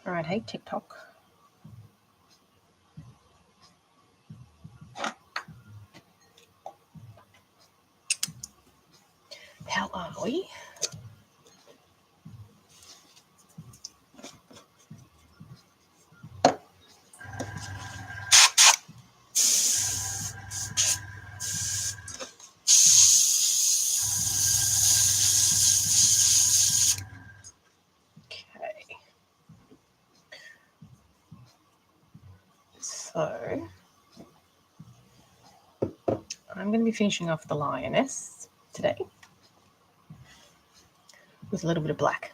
All right, hey TikTok. How are we? Okay. So I'm going to be finishing off the lioness today with a little bit of black.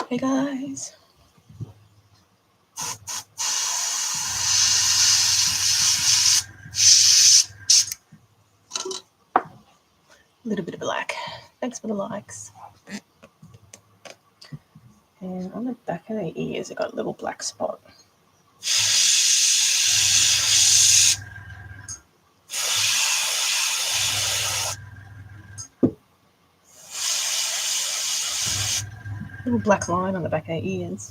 Hey guys. A little bit of black. Thanks for the likes. And on the back of the ears, I got a little black spot. Little black line on the back of the ears.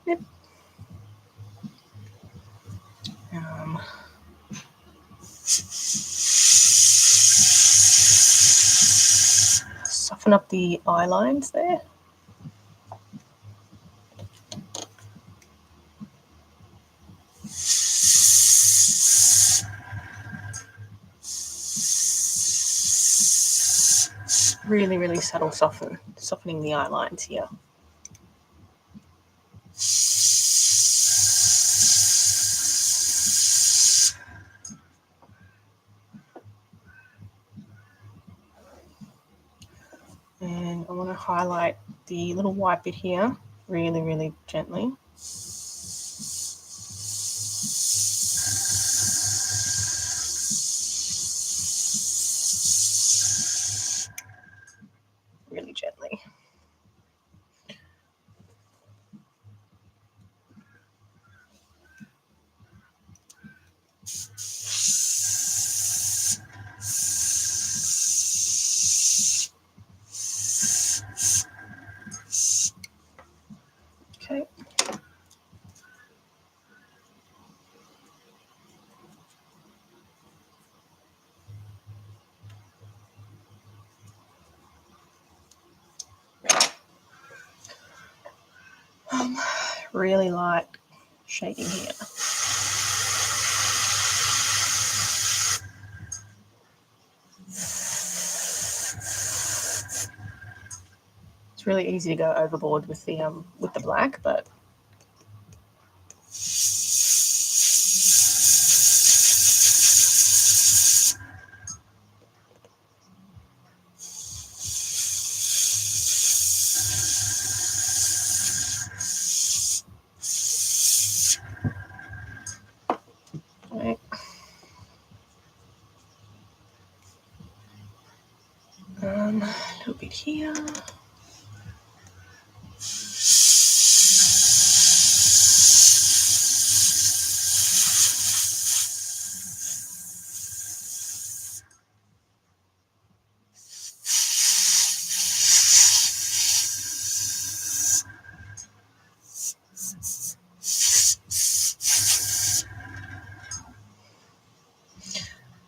Yep. Soften up the eye lines there. Really, really subtle softening the eye lines here. And I want to highlight the little white bit here really, really gently. Really gently. Okay. Really light shading here. It's really easy to go overboard with the black, but okay. A little bit here.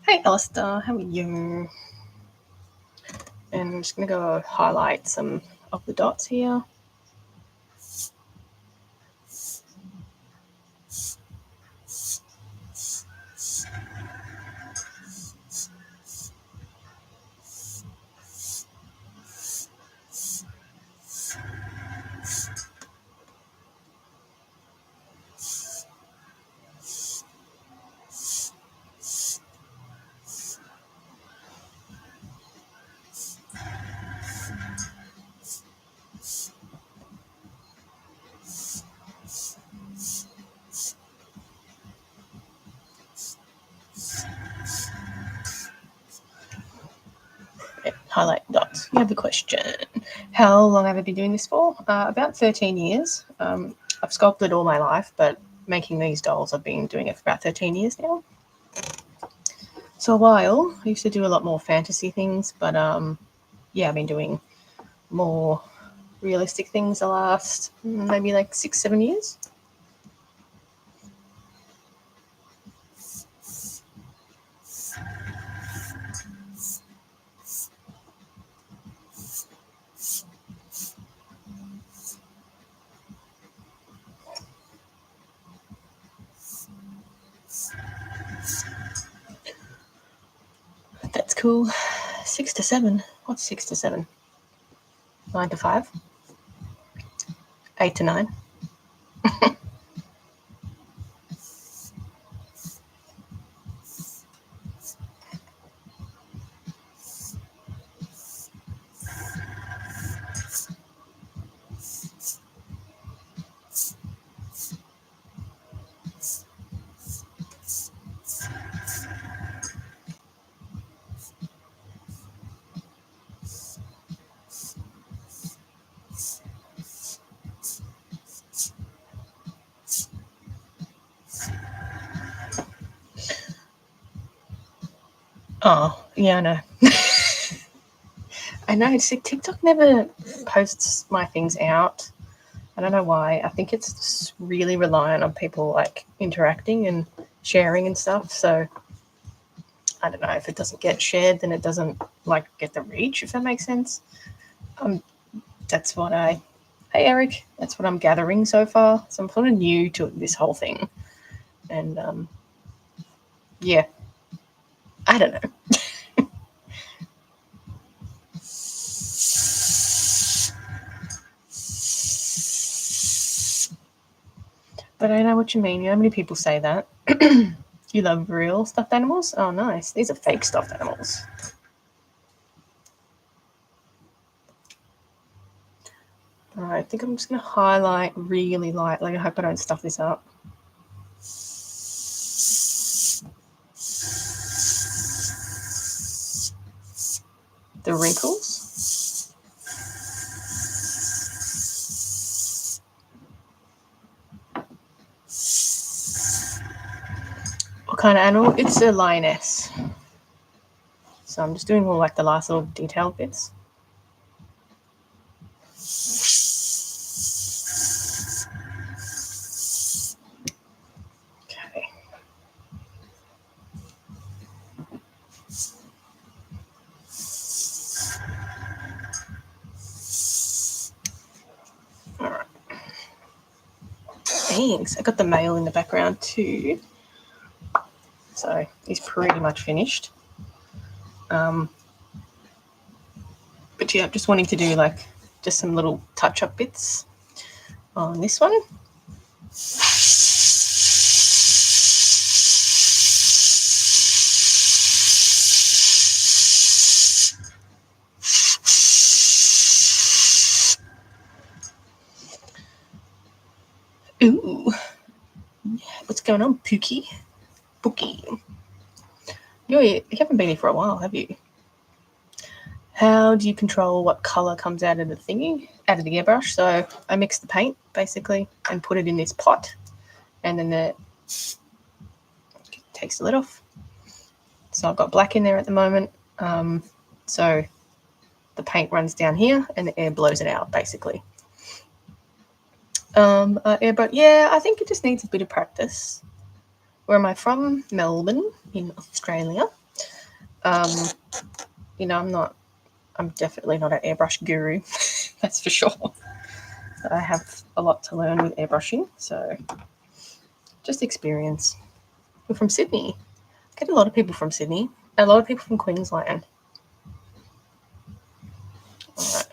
Hey Alistair, how are you? And I'm just going to go highlight some of the dots here. highlight dots. You have a question. How long have I been doing this for? About 13 years. I've sculpted all my life, but making these dolls, I've been doing it for about 13 years now. So a while. I used to do a lot more fantasy things, but yeah, I've been doing more realistic things the last maybe like 6-7 years. That's cool. 6 to 7. What's 6 to 7? 9 to 5? 8 to 9? Oh, yeah, I know. I know. It's like TikTok never posts my things out. I don't know why. I think it's just really reliant on people like interacting and sharing and stuff. So I don't know, if it doesn't get shared, then it doesn't like get the reach, if that makes sense. That's what Hey Eric, that's what I'm gathering so far. So I'm sort of new to this whole thing. And yeah, I don't know. But I know what you mean. You know how many people say that? You love real stuffed animals? Oh, nice. These are fake stuffed animals. All right, I think I'm just going to highlight really lightly. I hope I don't stuff this up. The wrinkles. What kind of animal? It's a lioness. So I'm just doing all like the last little detailed bits. Okay. All right. Thanks. I got the male in the background too. So he's pretty much finished. But yeah, I'm just wanting to do like just some little touch-up bits on this one. Ooh. What's going on, Pookie? Pookie. You haven't been here for a while, have you? How do you control what colour comes out of the thingy, out of the airbrush? So I mix the paint, basically, and put it in this pot. And then it takes the lid off. So I've got black in there at the moment. So the paint runs down here and the air blows it out, basically. But yeah, I think it just needs a bit of practice. Where am I from? Melbourne, in Australia. I'm definitely not an airbrush guru, that's for sure. I have a lot to learn with airbrushing, so just experience. We're from Sydney. I get a lot of people from Sydney, a lot of people from Queensland. All right.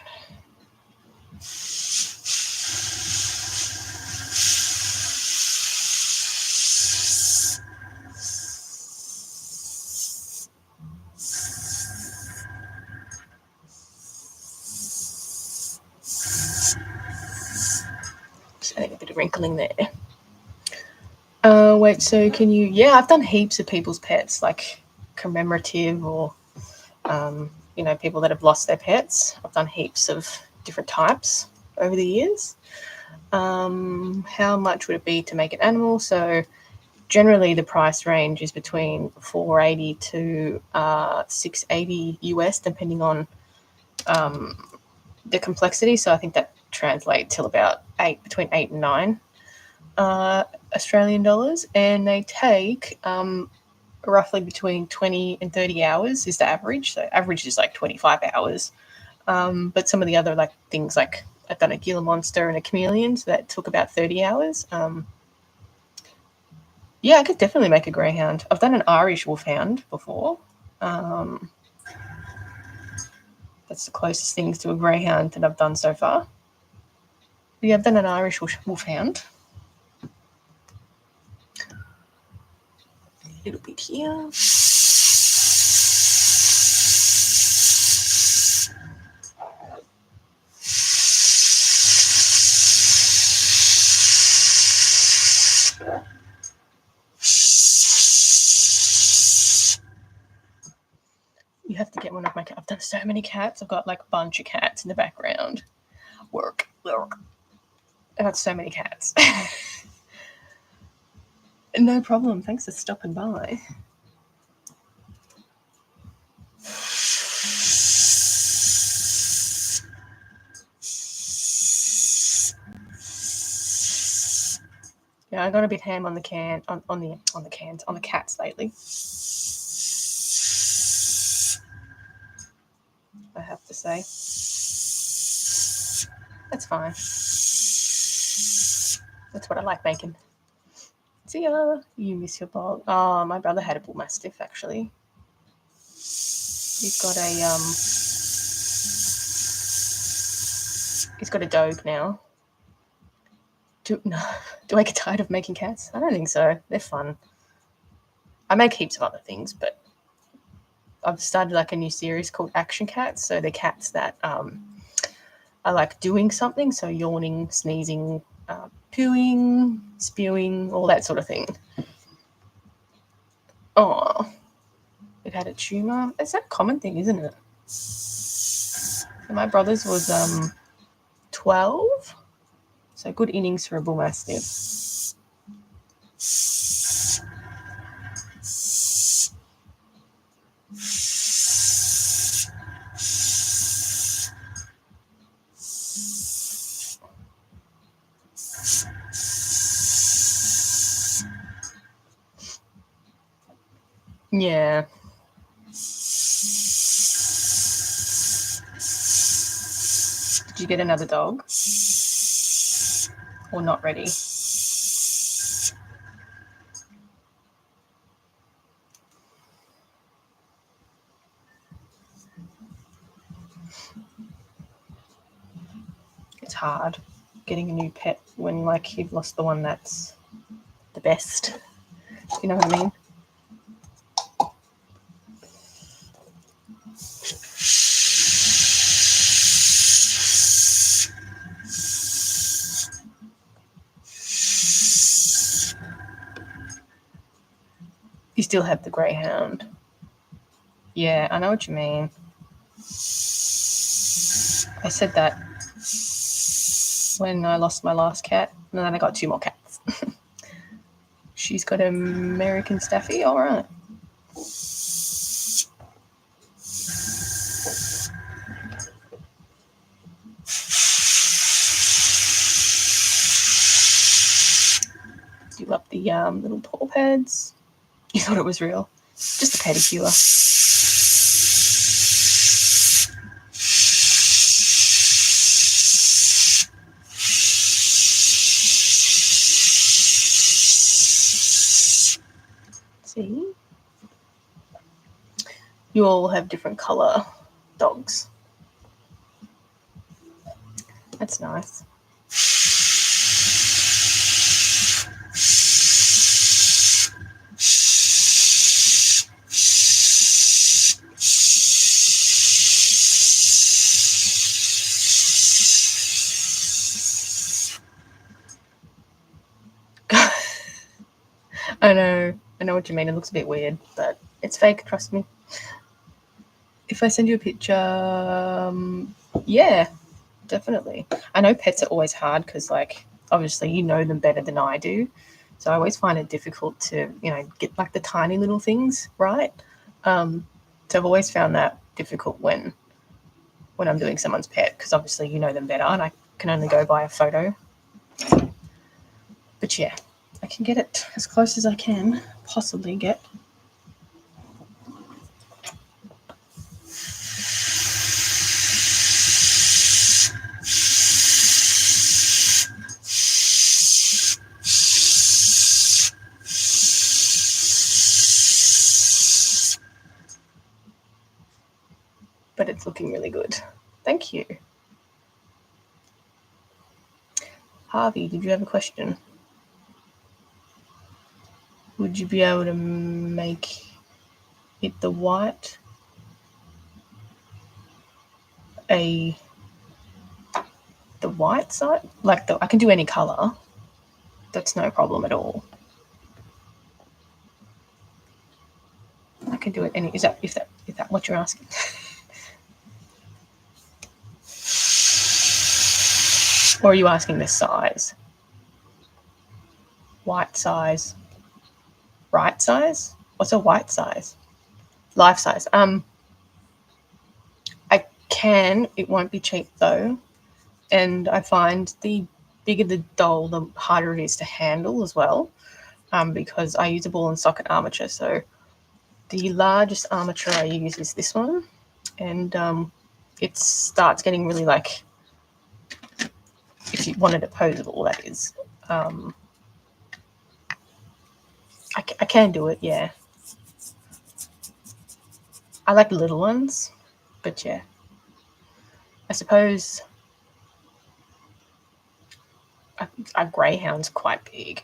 Just adding a bit of wrinkling there. Wait, so can you... Yeah, I've done heaps of people's pets, like commemorative or people that have lost their pets. I've done heaps of different types over the years. How much would it be to make an animal? So generally the price range is between $480 to $680 US, depending on the complexity. So I think that translates to about between 8 and 9 Australian dollars, and they take roughly between 20 and 30 hours is the average. So average is like 25 hours. But some of the other things like I've done a Gila monster and a chameleon, so that took about 30 hours. Yeah, I could definitely make a greyhound. I've done an Irish wolfhound before. That's the closest things to a greyhound that I've done so far. But yeah, I've done an Irish wolfhound. A little bit here. You have to get one of my cats. I've done so many cats. I've got like a bunch of cats in the background. Work. I've got so many cats. No problem. Thanks for stopping by. Yeah, I got a bit ham on the cats lately. I have to say. That's fine. That's what I like making. See ya. You miss your dog. Oh, my brother had a bull mastiff actually. He's got a dog now. Do I get tired of making cats? I don't think so. They're fun. I make heaps of other things, but I've started like a new series called Action Cats. So they're cats that are like doing something. So yawning, sneezing, pooing, spewing, all that sort of thing. Oh, it had a tumor. It's a common thing, isn't it? So my brother's was 12. So good innings for a bull mastiff. Yeah. Did you get another dog? Or not ready? It's hard getting a new pet when like you've lost the one that's the best. You know what I mean? You still have the greyhound. Yeah, I know what you mean. I said that when I lost my last cat, and then I got 2 more cats. She's got an American Staffy, all right. Do you love the little paw pads? You thought it was real? Just a pedicure. See? You all have different colour dogs. That's nice. I know what you mean. It looks a bit weird, but it's fake, trust me. If I send you a picture, yeah, definitely. I know pets are always hard because, like, obviously you know them better than I do. So I always find it difficult to, get like the tiny little things right. So I've always found that difficult when I'm doing someone's pet because obviously you know them better and I can only go by a photo. But yeah, I can get it as close as I can possibly get. But it's looking really good. Thank you. Harvey, did you have a question? Would you be able to make it the white the white side? Like I can do any color. That's no problem at all. I can do it any. Is that what you're asking? Or are you asking the size? White size. Right size? What's a white size? Life size. I can. It won't be cheap though. And I find the bigger the doll, the harder it is to handle as well. Because I use a ball and socket armature. So the largest armature I use is this one, and it starts getting really like, if you wanted it posable, that is. I can do it, yeah. I like the little ones, but yeah. I suppose a greyhound's quite big.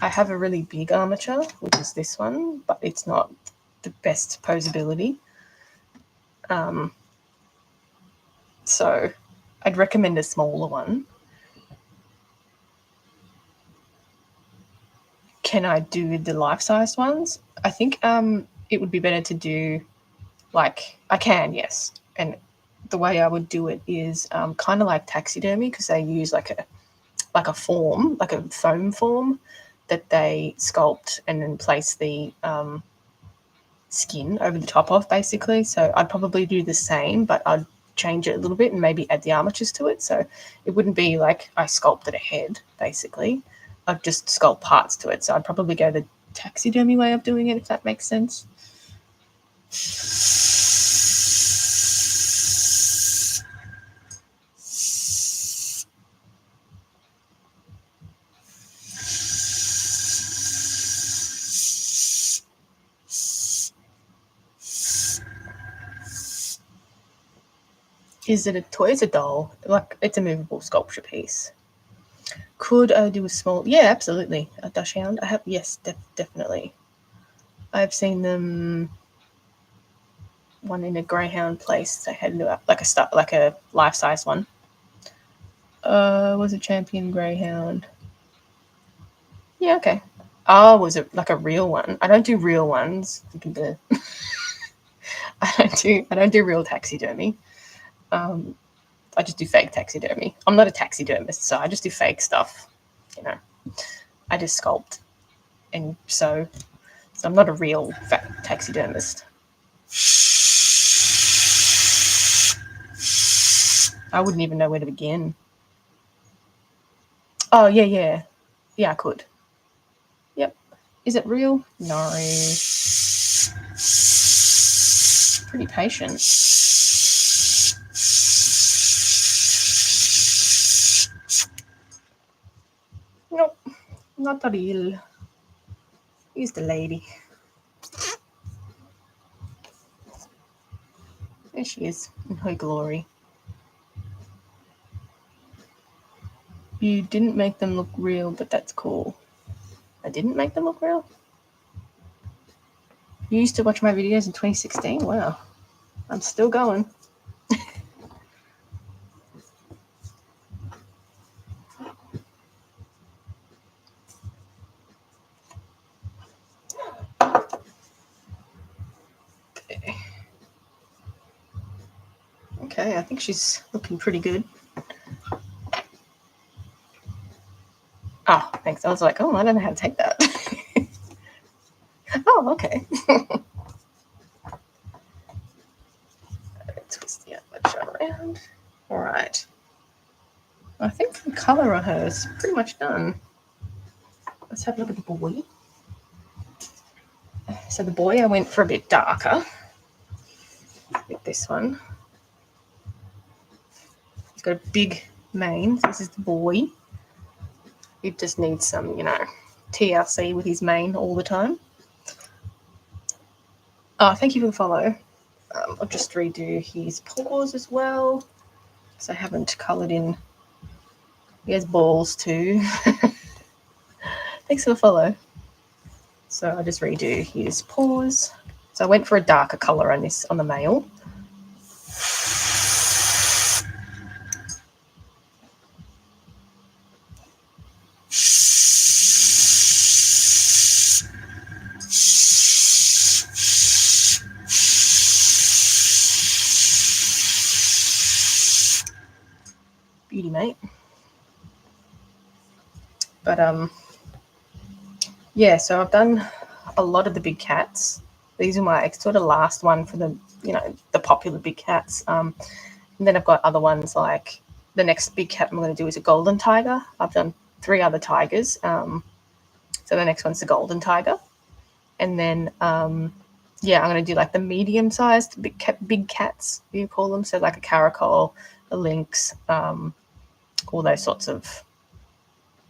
I have a really big armature, which is this one, but it's not the best posability. So I'd recommend a smaller one. Can I do the life-size ones? I think it would be better to do, like, I can, yes. And the way I would do it is kind of like taxidermy, because they use like a form, like a foam form that they sculpt and then place the skin over the top of, basically. So I'd probably do the same, but I'd change it a little bit and maybe add the armatures to it. So it wouldn't be like I sculpted a head, basically. I'd just sculpt parts to it. So I'd probably go the taxidermy way of doing it, if that makes sense. Is it a toy? It's a doll. Like, it's a movable sculpture piece. Could I do a small? Yeah, absolutely. A dachshund. I have. Yes, definitely. I've seen them. One in a greyhound place. They had like a life size one. Was a champion greyhound. Yeah, okay. Oh, was it like a real one? I don't do real ones. I don't do real taxidermy. I just do fake taxidermy. I'm not a taxidermist, so I just do fake stuff. I just sculpt, and so I'm not a real taxidermist. I wouldn't even know where to begin. Oh yeah. I could. Yep. Is it real? No. Pretty patient. Nope, not real. He's the lady. There she is, in her glory. You didn't make them look real, but that's cool. I didn't make them look real? You used to watch my videos in 2016? Wow. I'm still going. Okay, I think she's looking pretty good. Oh, thanks. I was like, oh, I don't know how to take that. Oh, okay. Twist the other around. All right. I think the colour on her is pretty much done. Let's have a look at the boy. So the boy, I went for a bit darker with this one. He's got a big mane. So this is the boy. He just needs some, TLC with his mane all the time. Oh, thank you for the follow. I'll just redo his paws as well. So I haven't coloured in. He has balls too. Thanks for the follow. So I'll just redo his paws. So I went for a darker colour on the male. Beauty, mate. But yeah, so I've done a lot of the big cats. These are my sort of last one for the popular big cats. And then I've got other ones like the next big cat I'm going to do is a golden tiger. I've done 3 other tigers. So the next one's the golden tiger. And then I'm going to do like the medium-sized big cats, you call them. So like a caracol, a lynx, all those sorts of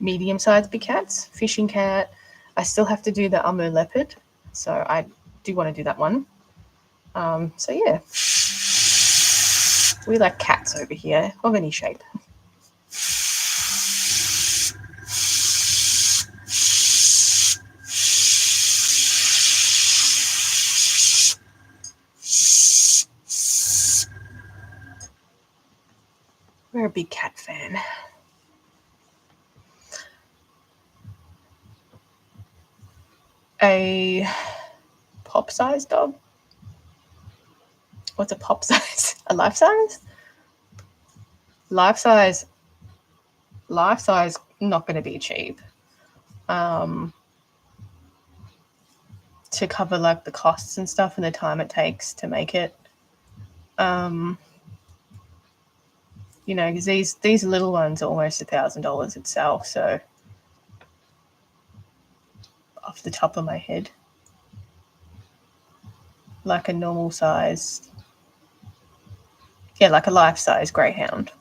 medium-sized big cats. Fishing cat. I still have to do the Amur leopard, so I do want to do that one. So yeah, we like cats over here of any shape. We're a big cat fan. A pop size dog? What's a pop size? A life size? Life size, not going to be cheap. To cover like the costs and stuff and the time it takes to make it. Because these little ones are almost $1,000 itself. So off the top of my head, like a normal size, like a life size greyhound.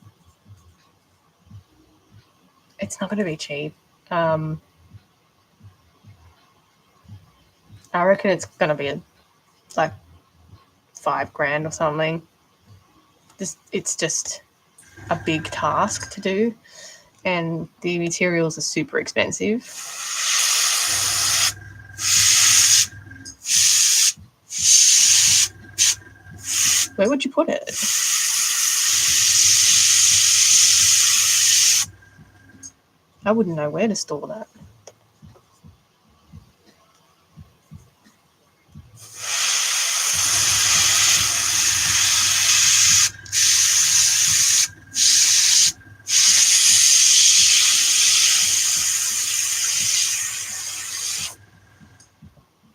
It's not going to be cheap. I reckon it's going to be like $5,000 or something. It's just a big task to do, and the materials are super expensive. Where would you put it? I wouldn't know where to store that.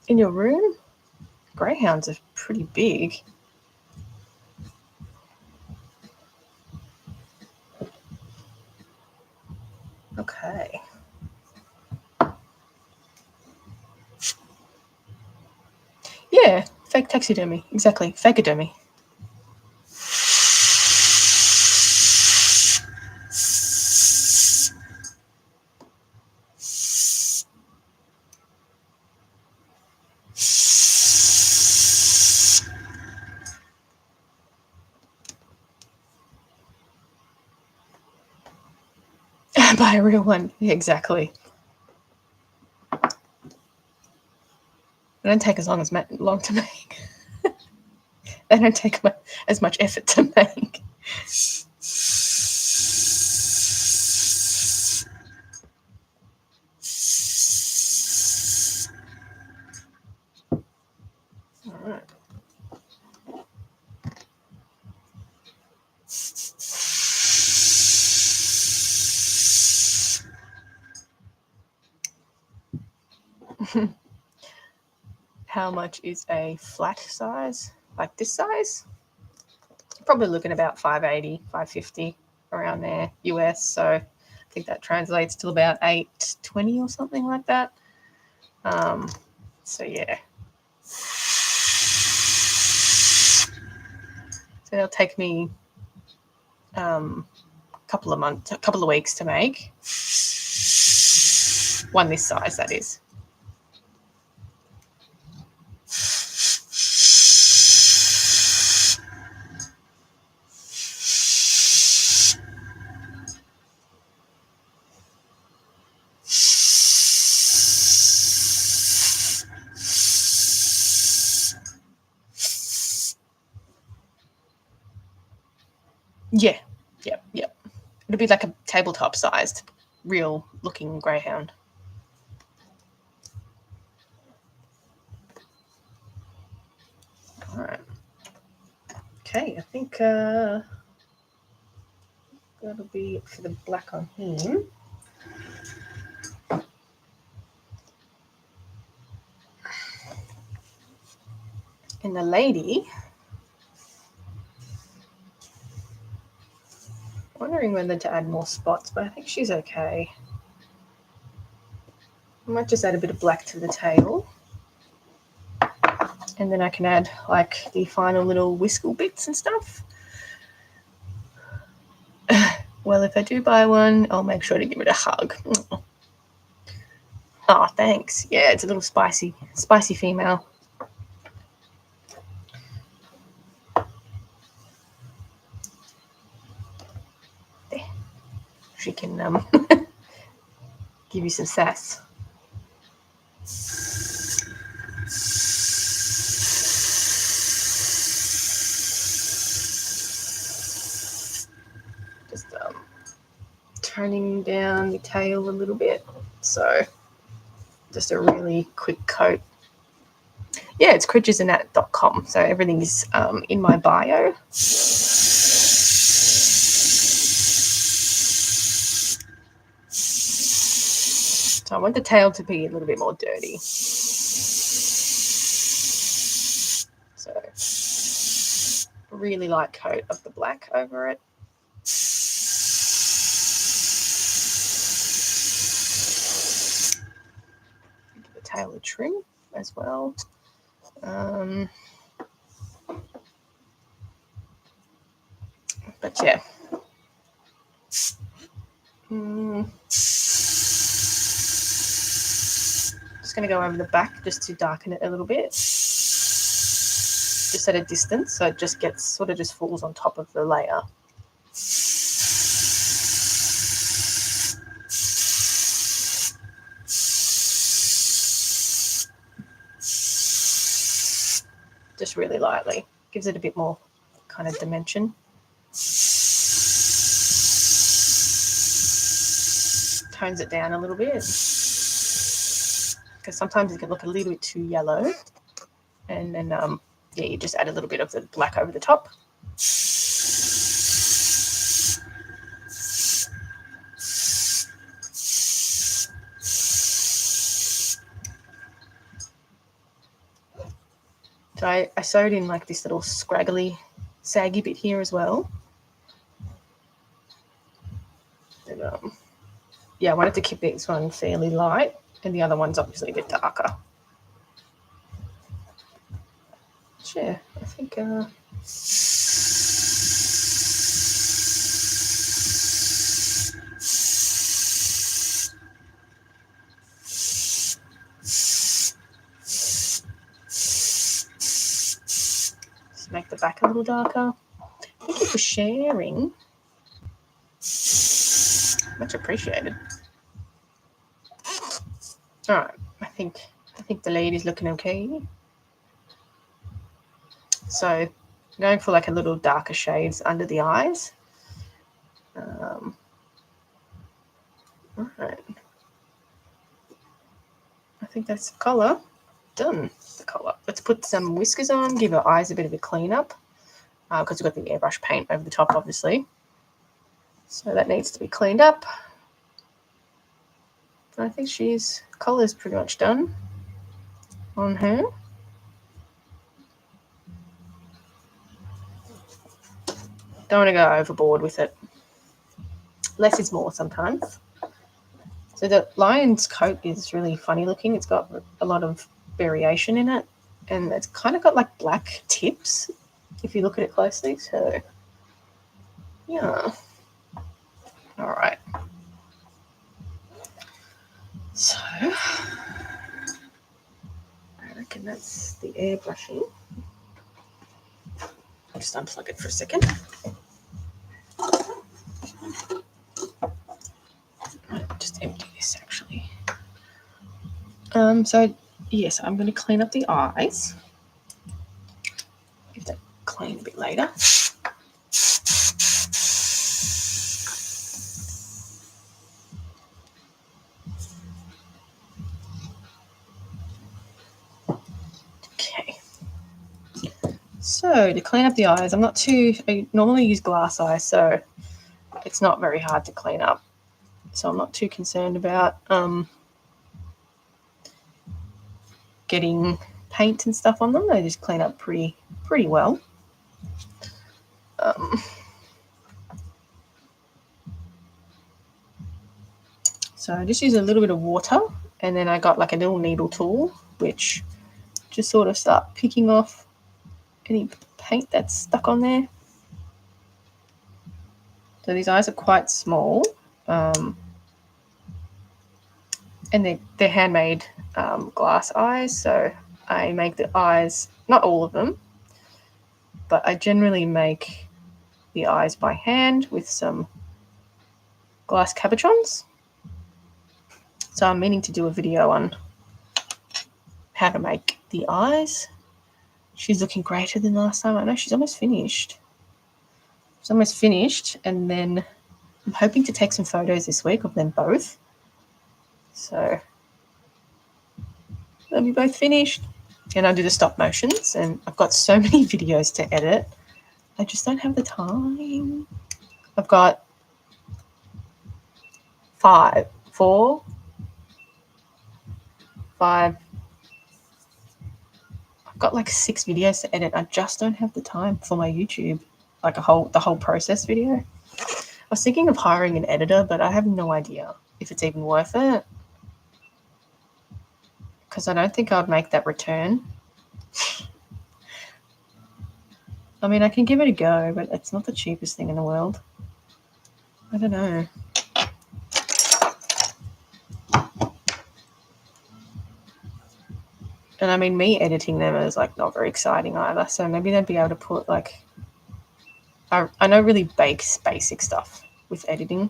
In your room? Greyhounds are pretty big. Okay. Yeah, fake taxidermy. Exactly. Fakeodermy. Buy a real one. Yeah, exactly. They don't take as long to make. They don't take as much effort to make. All right. How much is a flat size? Like this size? Probably looking about $580, $550 around there US. So I think that translates to about $820 or something like that. So yeah. So it'll take me a couple of weeks to make. One this size, that is. Yeah. Yep. It'll be like a tabletop sized, real looking greyhound. All right. Okay, I think that'll be it for the black on him. And the lady, wondering whether to add more spots, but I think she's okay. I might just add a bit of black to the tail. And then I can add like the final little whisker bits and stuff. Well, if I do buy one, I'll make sure to give it a hug. Oh, thanks. Yeah, it's a little spicy female. There. She can give you some sass. Just turning down the tail a little bit. So just a really quick coat. Yeah, it's creaturesandat.com. So everything is in my bio. So I want the tail to be a little bit more dirty. So really light coat of the black over it. Give the tail a trim as well. But yeah. Just going to go over the back just to darken it a little bit. Just at a distance, so it just gets sort of just falls on top of the layer. Just really lightly. Gives it a bit more kind of dimension. Tones it down a little bit. Because sometimes it can look a little bit too yellow. And then, yeah, you just add a little bit of the black over the top. So I sewed in like this little scraggly, saggy bit here as well. And, yeah, I wanted to keep this one fairly light, and the other one's obviously a bit darker. Yeah, I think just make the back a little darker. Thank you for sharing. Much appreciated. All right, I think the lady's looking okay. So going for like a little darker shades under the eyes. All right. I think that's the collar. Done the collar. Let's put some whiskers on, give her eyes a bit of a clean up because we've got the airbrush paint over the top, obviously. So that needs to be cleaned up. I think collar's pretty much done. on her. Don't want to go overboard with it. Less is more sometimes. So the lion's coat is really funny looking. It's got a lot of variation in it, and it's kind of got like black tips if you look at it closely. So yeah. All right. So I reckon that's the airbrushing. I'll just unplug it for a second. I'll just empty this actually. So yes, I'm going to clean up the eyes. Give that clean a bit later. Okay. So to clean up the eyes, I normally use glass eyes, so it's not very hard to clean up. So I'm not too concerned about getting paint and stuff on them. They just clean up pretty well. So I just use a little bit of water, and then I got like a little needle tool, which just sort of start picking off any paint that's stuck on there. So these eyes are quite small, and they're handmade glass eyes. So I make the eyes, not all of them, but I generally make the eyes by hand with some glass cabochons. So I'm meaning to do a video on how to make the eyes. She's looking greater than last time. I know she's almost finished. She's almost finished, and then I'm hoping to take some photos this week of them both. So they'll be both finished. And I do the stop motions, and I've got so many videos to edit. I just don't have the time. I've got 5. I've got like 6 videos to edit. I just don't have the time for my YouTube, like the whole process video. I was thinking of hiring an editor, but I have no idea if it's even worth it, because I don't think I'd make that return. I mean, I can give it a go, but it's not the cheapest thing in the world. I don't know. And I mean, me editing them is like not very exciting either. So maybe they'd be able to put like, I know really basic stuff with editing.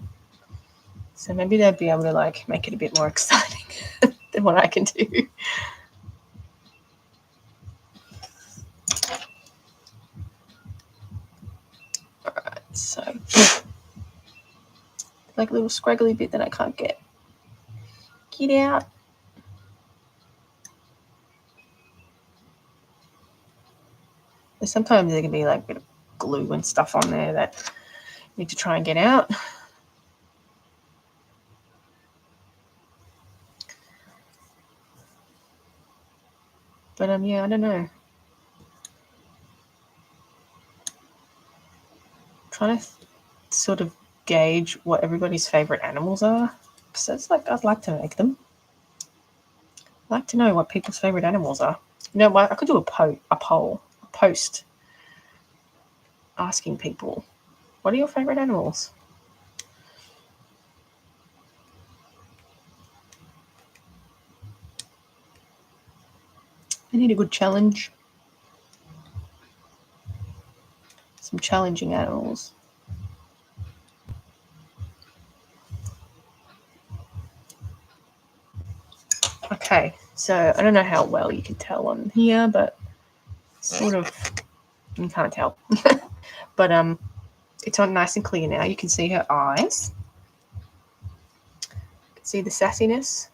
So maybe they'd be able to like make it a bit more exciting than what I can do. All right, so like a little scraggly bit that I can't get out. Sometimes there can be like a bit of glue and stuff on there that you need to try and get out. But yeah, I don't know. Trying to sort of gauge what everybody's favorite animals are. So it's like I'd like to make them. I'd like to know what people's favorite animals are. You know what? I could do a post asking people, what are your favorite animals? I need a good challenge. Some challenging animals. Okay, so I don't know how well you can tell on here, but sort of you can't tell. But it's on nice and clear now. You can see her eyes. You can see the sassiness.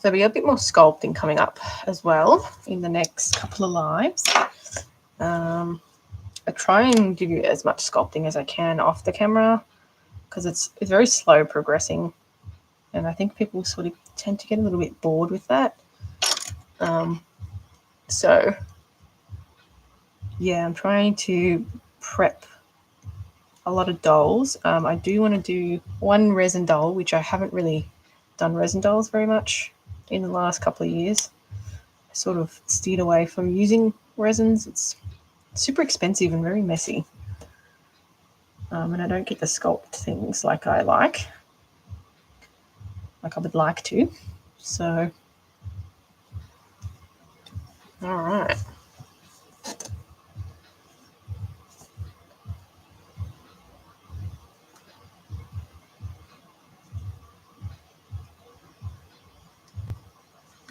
there'll be a bit more sculpting coming up as well in the next couple of lives. I try and give you as much sculpting as I can off the camera because it's very slow progressing, and I think people sort of tend to get a little bit bored with that. So yeah, I'm trying to prep a lot of dolls. I do want to do one resin doll, which I haven't really done resin dolls very much in the last couple of years. I sort of steered away from using resins. It's super expensive and very messy. And I don't get the sculpt things like I would like to. So, all right.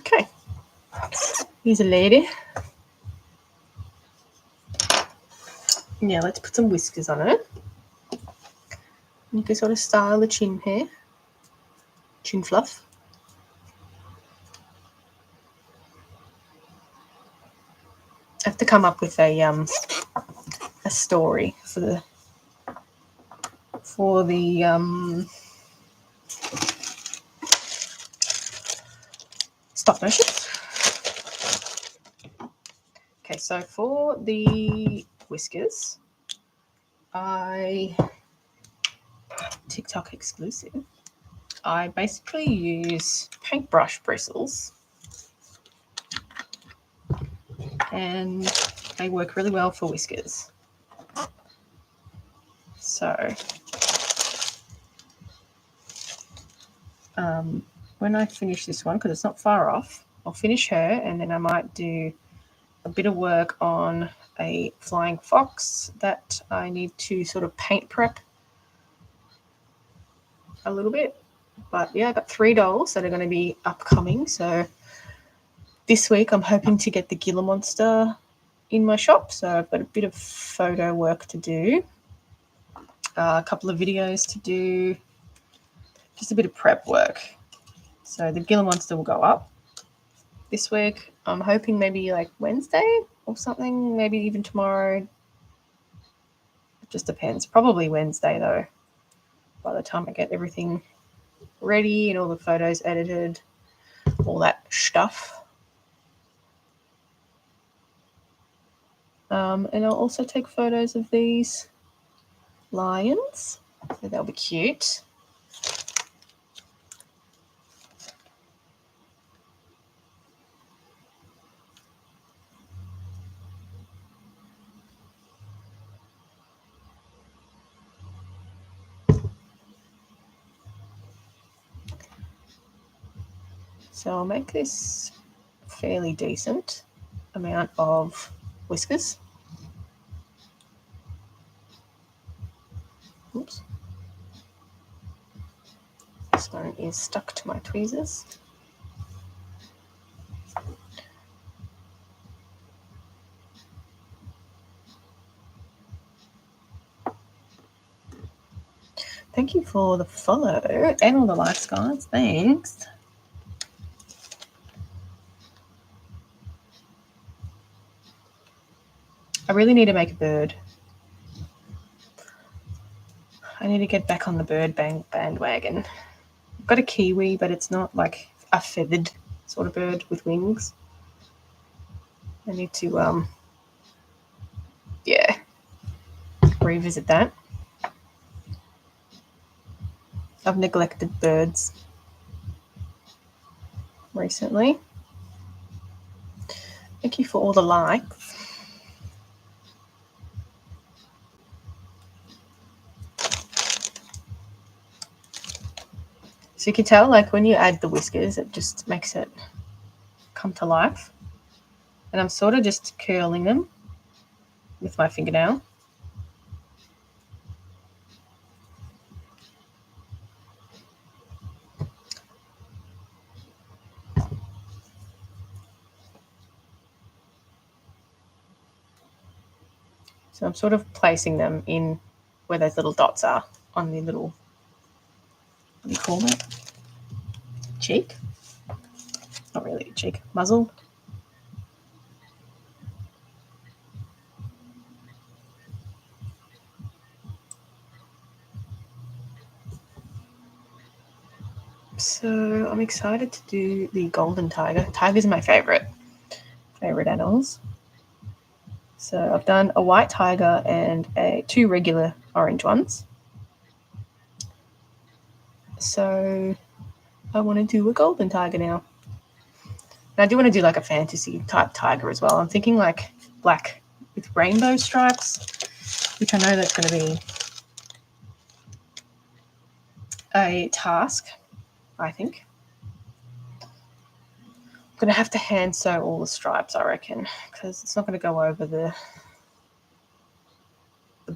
Okay. Here's a lady. Now let's put some whiskers on it. You can sort of style the chin hair, chin fluff. I have to come up with a story for the stop motion. Okay, so for the whiskers, TikTok exclusive, I basically use paintbrush bristles, and they work really well for whiskers. So when I finish this one, because it's not far off, I'll finish her, and then I might do a bit of work on a flying fox that I need to sort of paint prep a little bit. But yeah, I got 3 dolls that are going to be upcoming. So this week I'm hoping to get the Gila Monster in my shop. So I've got a bit of photo work to do, a couple of videos to do, just a bit of prep work. So the Gila Monster will go up this week. I'm hoping maybe like Wednesday or something, maybe even tomorrow. It just depends. Probably Wednesday though, by the time I get everything ready and all the photos edited, all that stuff. And I'll also take photos of these lions, so they'll be cute. So I'll make this fairly decent amount of whiskers. Oops. This one is stuck to my tweezers. Thank you for the follow and all the likes, guys. Thanks. I really need to make a bird. I need to get back on the bird bandwagon. I've got a kiwi, but it's not like a feathered sort of bird with wings. I need to, revisit that. I've neglected birds recently. Thank you for all the likes. So you can tell, like, when you add the whiskers, it just makes it come to life. And I'm sort of just curling them with my fingernail. So I'm sort of placing them in where those little dots are on the little, what do you call that? Cheek. Not really a cheek. Muzzle. So I'm excited to do the golden tiger. Tigers are my favorite animals. So I've done a white tiger and two regular orange ones. So I want to do a golden tiger now. And I do want to do like a fantasy type tiger as well. I'm thinking like black with rainbow stripes, which I know that's going to be a task, I think. I'm going to have to hand sew all the stripes, I reckon, because it's not going to go over the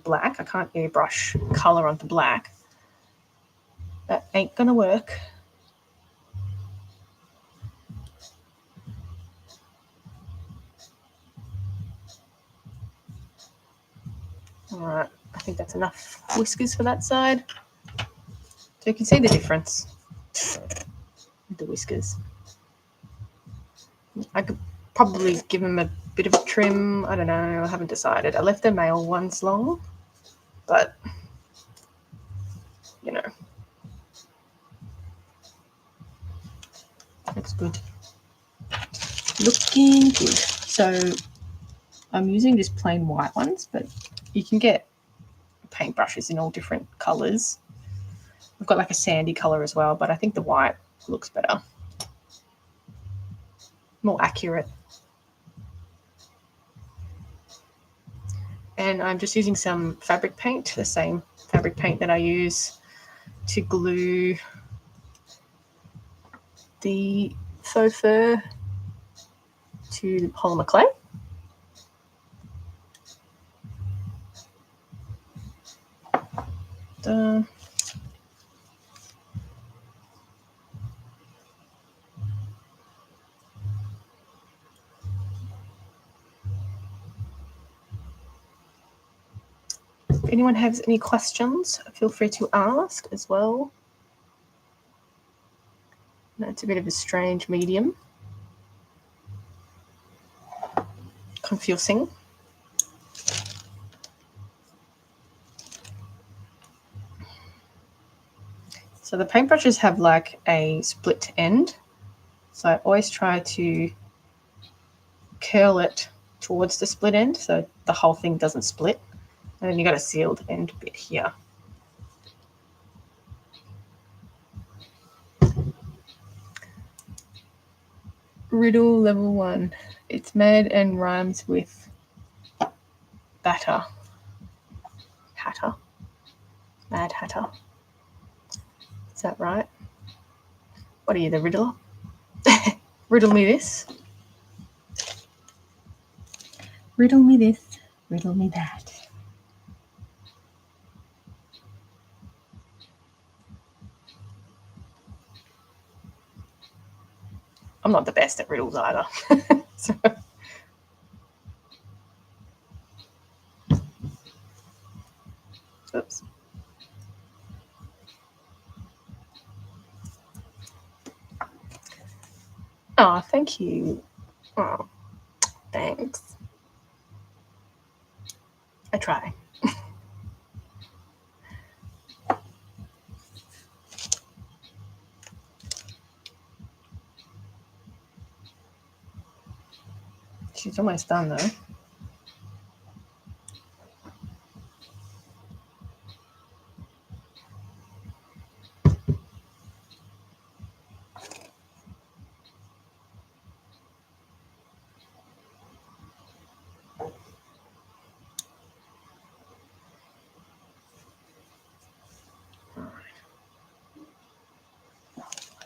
black. I can't airbrush colour onto black. That ain't going to work. All right, I think that's enough whiskers for that side. So you can see the difference with the whiskers. I could probably give them a bit of a trim. I don't know. I haven't decided. I left the male ones long, but, you know, looks good. Looking good. So I'm using just plain white ones, but you can get paintbrushes in all different colours. I've got like a sandy colour as well, but I think the white looks better. More accurate. And I'm just using some fabric paint, the same fabric paint that I use to glue the faux fur to the polymer clay. Done. If anyone has any questions, feel free to ask as well. No, it's a bit of a strange medium. Confusing. So the paintbrushes have like a split end. So I always try to curl it towards the split end so the whole thing doesn't split. And then you got a sealed end bit here. Riddle level 1. It's mad and rhymes with batter. Hatter. Mad Hatter. Is that right? What are you, the riddler? Riddle me this. Riddle me this. Riddle me that. I'm not the best at riddles either. So. Oops. Oh, thank you. Oh, thanks. I try. She's almost done though.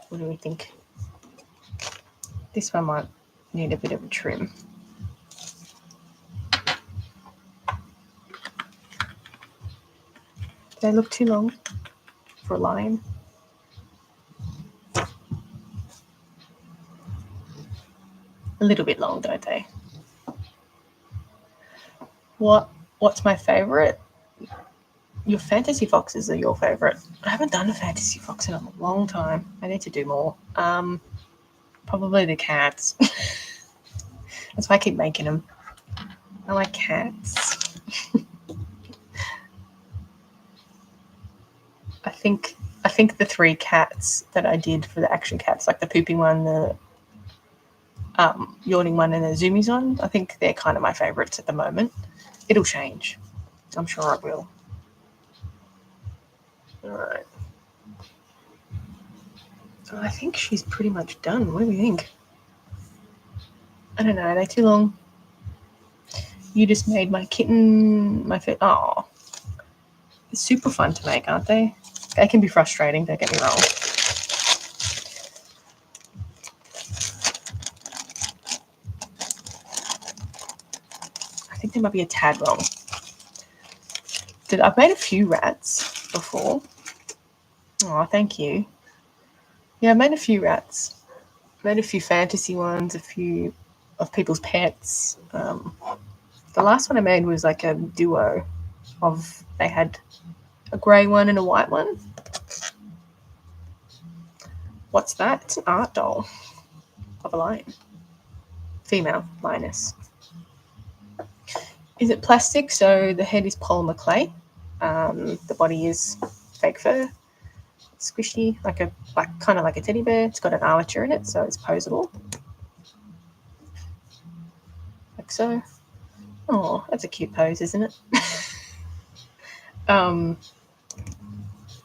What do we think? This one might need a bit of a trim. Do they look too long for a lion? A little bit long, don't they? What's my favourite? Your fantasy foxes are your favourite. I haven't done a fantasy fox in a long time. I need to do more. Probably the cats. That's why I keep making them. I like cats. I think the 3 cats that I did for the action cats, like the pooping one, the yawning one, and the zoomies one, I think they're kind of my favourites at the moment. It'll change. I'm sure it will. All right. I think she's pretty much done. What do we think? I don't know. Are they too long? You just made my kitten my fit. Oh, it's super fun to make, aren't they? They can be frustrating. Don't get me wrong. I think they might be a tad long. I've made a few rats before. Oh, thank you. Yeah, I made a few rats. Made a few fantasy ones, a few of people's pets. The last one I made was like a duo of, they had a grey one and a white one. What's that? It's an art doll of a lion. Female lioness. Is it plastic? So the head is polymer clay. The body is fake fur. Squishy, kind of like a teddy bear. It's got an armature in it, so it's posable. Like so. Oh, that's a cute pose, isn't it?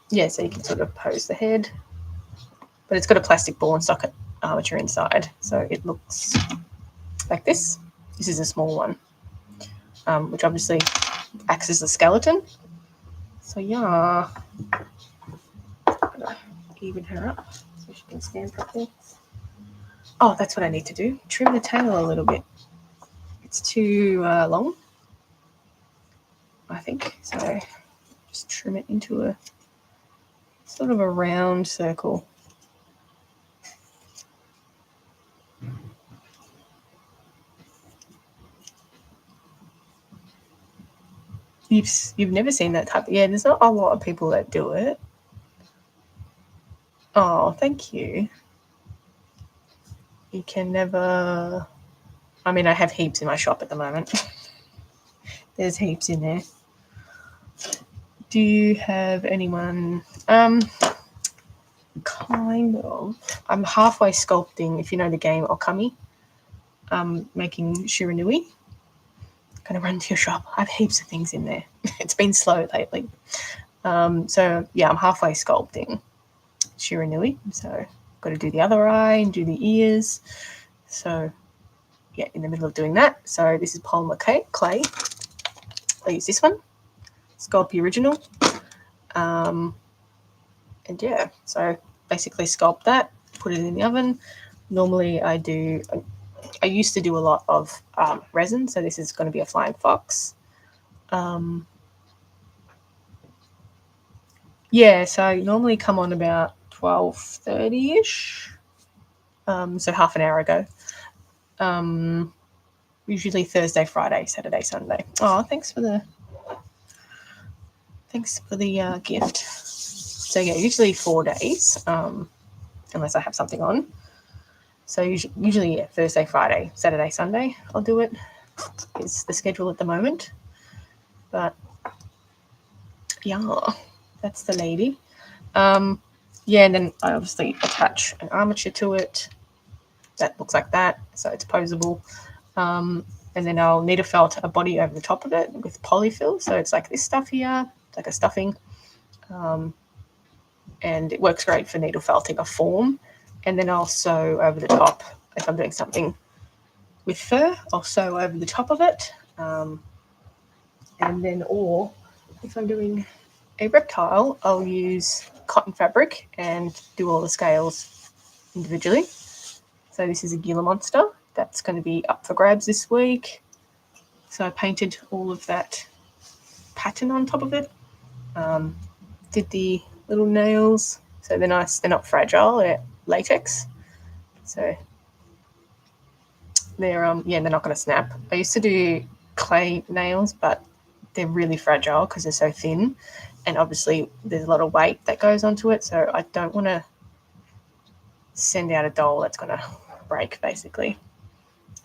Yeah, so you can sort of pose the head. But it's got a plastic ball and socket armature inside. So it looks like this. This is a small one, which obviously acts as a skeleton. So yeah. Even her up so she can stand properly. Oh, that's what I need to do. Trim the tail a little bit. It's too long, I think. So just trim it into a sort of a round circle. You've never seen that type. Yeah, there's not a lot of people that do it. Oh, thank you. You can never. I mean, I have heaps in my shop at the moment. There's heaps in there. Do you have anyone? Kind of. I'm halfway sculpting, if you know the game Okami. Making Shiranui. Gonna run to your shop. I have heaps of things in there. It's been slow lately. So yeah, I'm halfway sculpting Shiranui. So got to do the other eye and do the ears. So yeah, in the middle of doing that. So this is polymer clay. I use this one, Sculpt the original. And yeah, so basically sculpt that, put it in the oven. Normally I used to do a lot of resin, so this is going to be a flying fox. Yeah, so I normally come on about 12:30ish, so half an hour ago. Usually Thursday, Friday, Saturday, Sunday. Oh, thanks for the gift. So yeah, usually 4 days, unless I have something on. So usually Thursday, Friday, Saturday, Sunday, I'll do it. Is the schedule at the moment. But yeah, that's the lady. Yeah, and then I obviously attach an armature to it. That looks like that, so it's posable. And then I'll needle felt a body over the top of it with polyfill. So it's like this stuff here, like a stuffing. And it works great for needle felting a form. And then I'll sew over the top. If I'm doing something with fur, I'll sew over the top of it. And then, or if I'm doing a reptile, I'll use cotton fabric and do all the scales individually. So this is a Gila monster. That's going to be up for grabs this week. So I painted all of that pattern on top of it. Did the little nails. So they're nice. They're not fragile. They're latex. So they're they're not going to snap. I used to do clay nails, but they're really fragile because they're so thin, and obviously there's a lot of weight that goes onto it. So I don't want to send out a doll that's going to break, basically.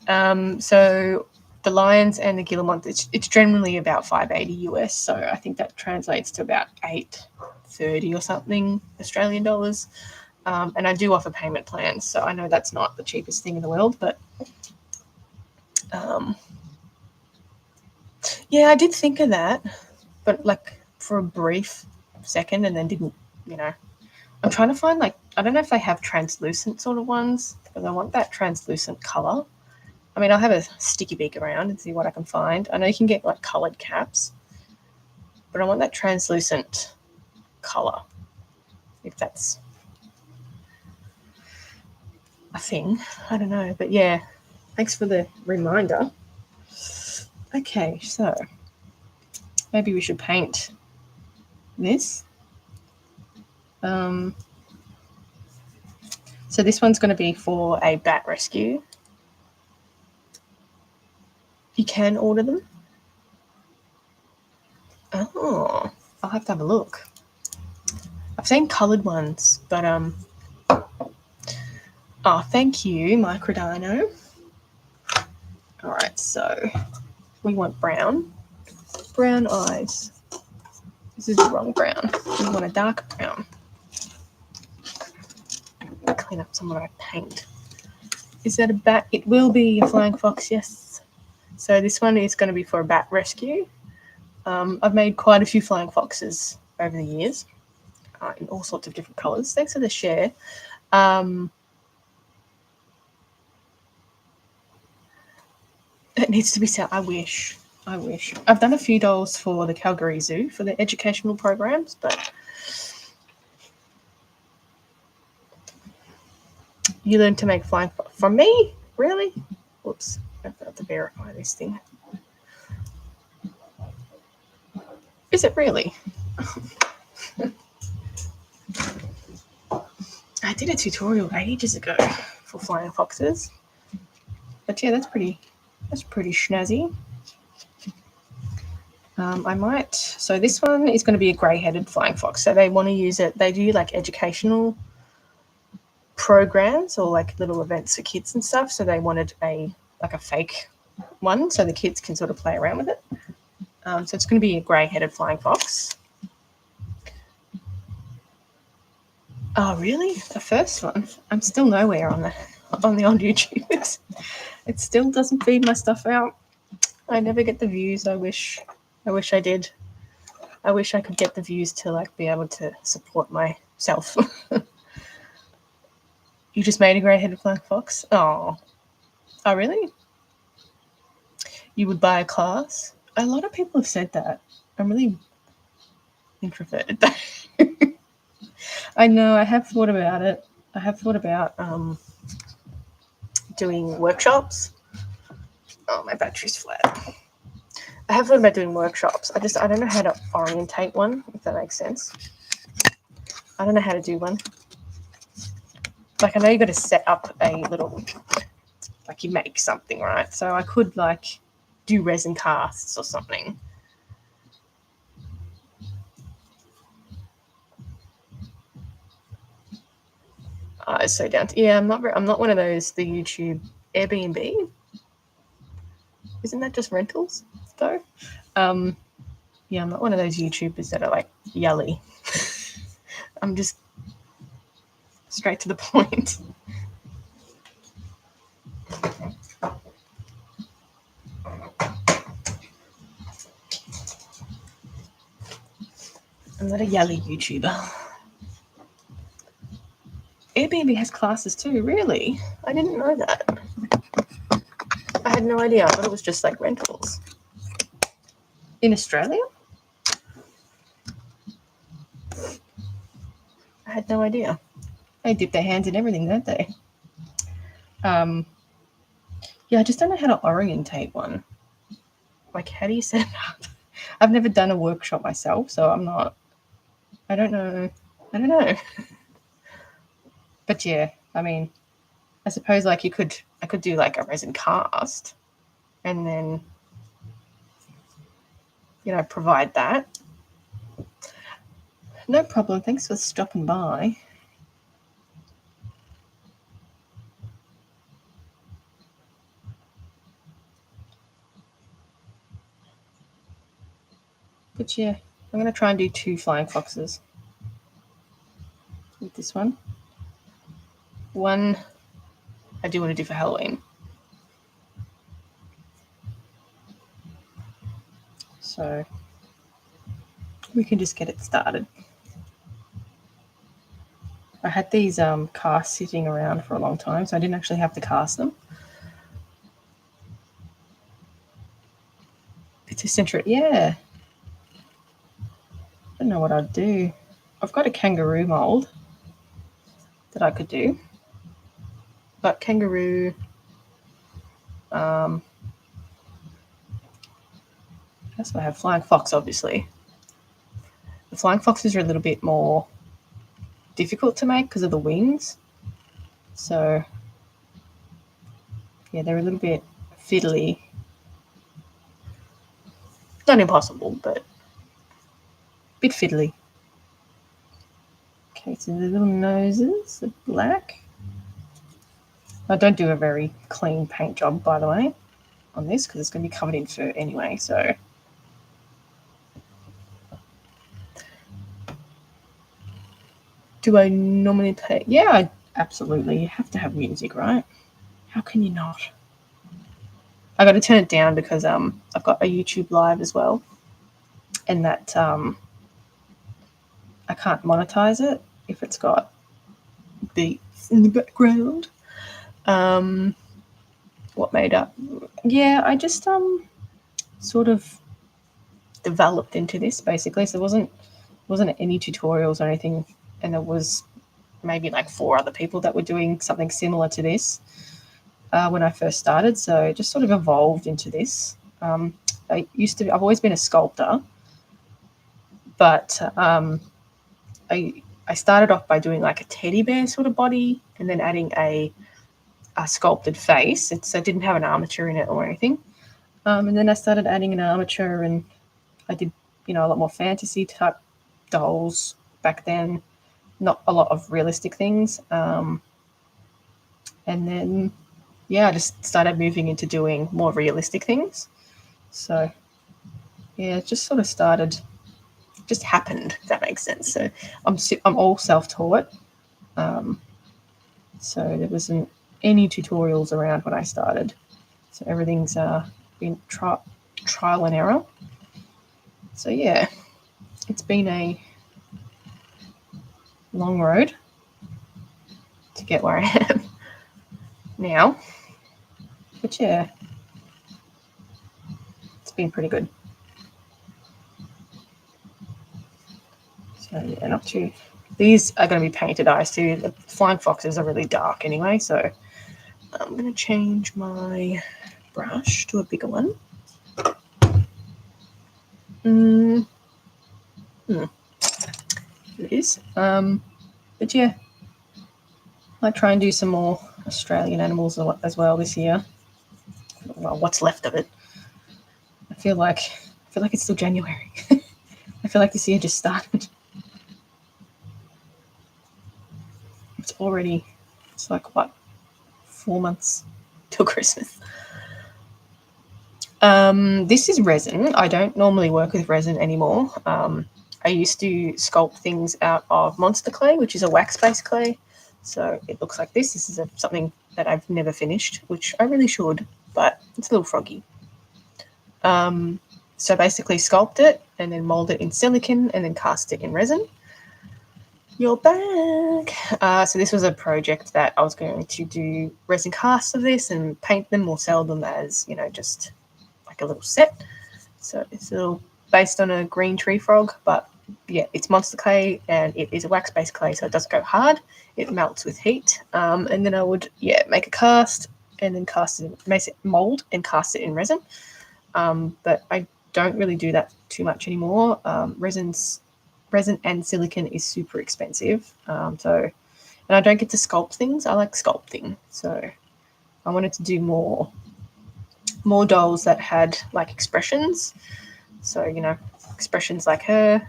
So the lions and the guillemot, it's generally about $5.80 US, so I think that translates to about $8.30 or something Australian dollars. And I do offer payment plans, so I know that's not the cheapest thing in the world, but yeah, I did think of that, but like for a brief second, and then didn't, you know. I'm trying to find, like, I don't know if they have translucent sort of ones, because I want that translucent color. I mean, I'll have a sticky beak around and see what I can find. I know you can get like colored caps, but I want that translucent color, if that's a thing. I don't know, but yeah, thanks for the reminder. Okay, so maybe we should paint this. So this one's going to be for a bat rescue. You can order them. Oh, I'll have to have a look. I've seen coloured ones, but oh, thank you, Microdino. All right, so we want brown eyes. This is the wrong brown. We want a dark brown. Clean up some of my paint. Is that a bat? It will be a flying fox, yes. So this one is going to be for a bat rescue. I've made quite a few flying foxes over the years in all sorts of different colours. Thanks for the share. It needs to be set. I wish. I've done a few dolls for the Calgary Zoo for the educational programs, but you learned to make flying fox from me? Really? Whoops. I have to verify this thing. Is it really? I did a tutorial ages ago for flying foxes. But yeah, that's pretty snazzy. I might. So this one is going to be a grey-headed flying fox. So they want to use it. They do like educational programs or like little events for kids and stuff. So they wanted a fake one so the kids can sort of play around with it. So it's going to be a grey-headed flying fox. Oh, really? The first one? I'm still nowhere on the old YouTube. It still doesn't feed my stuff out. I never get the views. I wish I did. I wish I could get the views to like be able to support myself. You just made a grey-headed flying fox? Oh, really? You would buy a class? A lot of people have said that. I'm really introverted. I know. I have thought about it. I have thought about doing workshops. Oh, my battery's flat. I have thought about doing workshops. I don't know how to orientate one, if that makes sense. I don't know how to do one. Like, I know you got to set up a little, like, you make something, right? So I could like do resin casts or something. It's so down to, yeah, I'm not one of those, the YouTube Airbnb. Isn't that just rentals though? Yeah, I'm not one of those YouTubers that are like yelly. I'm just straight to the point. I'm not a yelly YouTuber. Airbnb has classes too, really? I didn't know that. I had no idea. I thought it was just like rentals. In Australia? I had no idea. They dip their hands in everything, don't they? Yeah, I just don't know how to orientate one. Like, how do you set it up? I've never done a workshop myself, so I don't know. But yeah, I mean, I suppose like I could do like a resin cast and then, provide that. No problem. Thanks for stopping by. But yeah, I'm going to try and do 2 flying foxes with this one. One I do want to do for Halloween. So we can just get it started. I had these casts sitting around for a long time, so I didn't actually have to cast them. It's a century, yeah. I don't know what I'd do. I've got a kangaroo mold that I could do, but kangaroo, that's what I have. Flying fox, obviously. The flying foxes are a little bit more difficult to make because of the wings. So yeah, they're a little bit fiddly. Not impossible, but a bit fiddly. Okay, so the little noses are black. I don't do a very clean paint job, by the way, on this because it's going to be covered in fur anyway, so. Do I normally play? Yeah, absolutely. You have to have music, right? How can you not? I got to turn it down because I've got a YouTube live as well, and that I can't monetize it if it's got beats in the background. What made up? Yeah, I just sort of developed into this basically. So it wasn't any tutorials or anything, and there was maybe like 4 other people that were doing something similar to this when I first started. So it just sort of evolved into this. I've always been a sculptor, but I started off by doing like a teddy bear sort of body and then adding a sculpted face. I didn't have an armature in it or anything. And then I started adding an armature, and I did, a lot more fantasy type dolls back then, not a lot of realistic things. And then, yeah, I just started moving into doing more realistic things. So, yeah, it just sort of started, just happened, if that makes sense. So I'm all self-taught. So there wasn't any tutorials around when I started. So everything's been trial and error. So yeah, it's been a long road to get where I am now. But yeah, it's been pretty good. So yeah, not too. These are going to be painted eyes too. The flying foxes are really dark anyway, so I'm going to change my brush to a bigger one. Here it is. But yeah, I might try and do some more Australian animals as well this year. Well, what's left of it. I feel like it's still January. I feel like this year just started. It's like, what, 4 months till Christmas. This is resin. I don't normally work with resin anymore. I used to sculpt things out of monster clay, which is a wax-based clay. So it looks like this. This is something that I've never finished, which I really should, but it's a little froggy. So basically sculpt it and then mold it in silicone and then cast it in resin. You're back. So this was a project that I was going to do resin casts of this and paint them or sell them as, just like a little set. So it's a little based on a green tree frog, but yeah, it's monster clay and it is a wax-based clay, so it doesn't go hard. It melts with heat. And then I would, make a cast and then make it mold and cast it in resin. But I don't really do that too much anymore. Resin and silicone is super expensive. And I don't get to sculpt things. I like sculpting. So I wanted to do more dolls that had like expressions. So, expressions like her.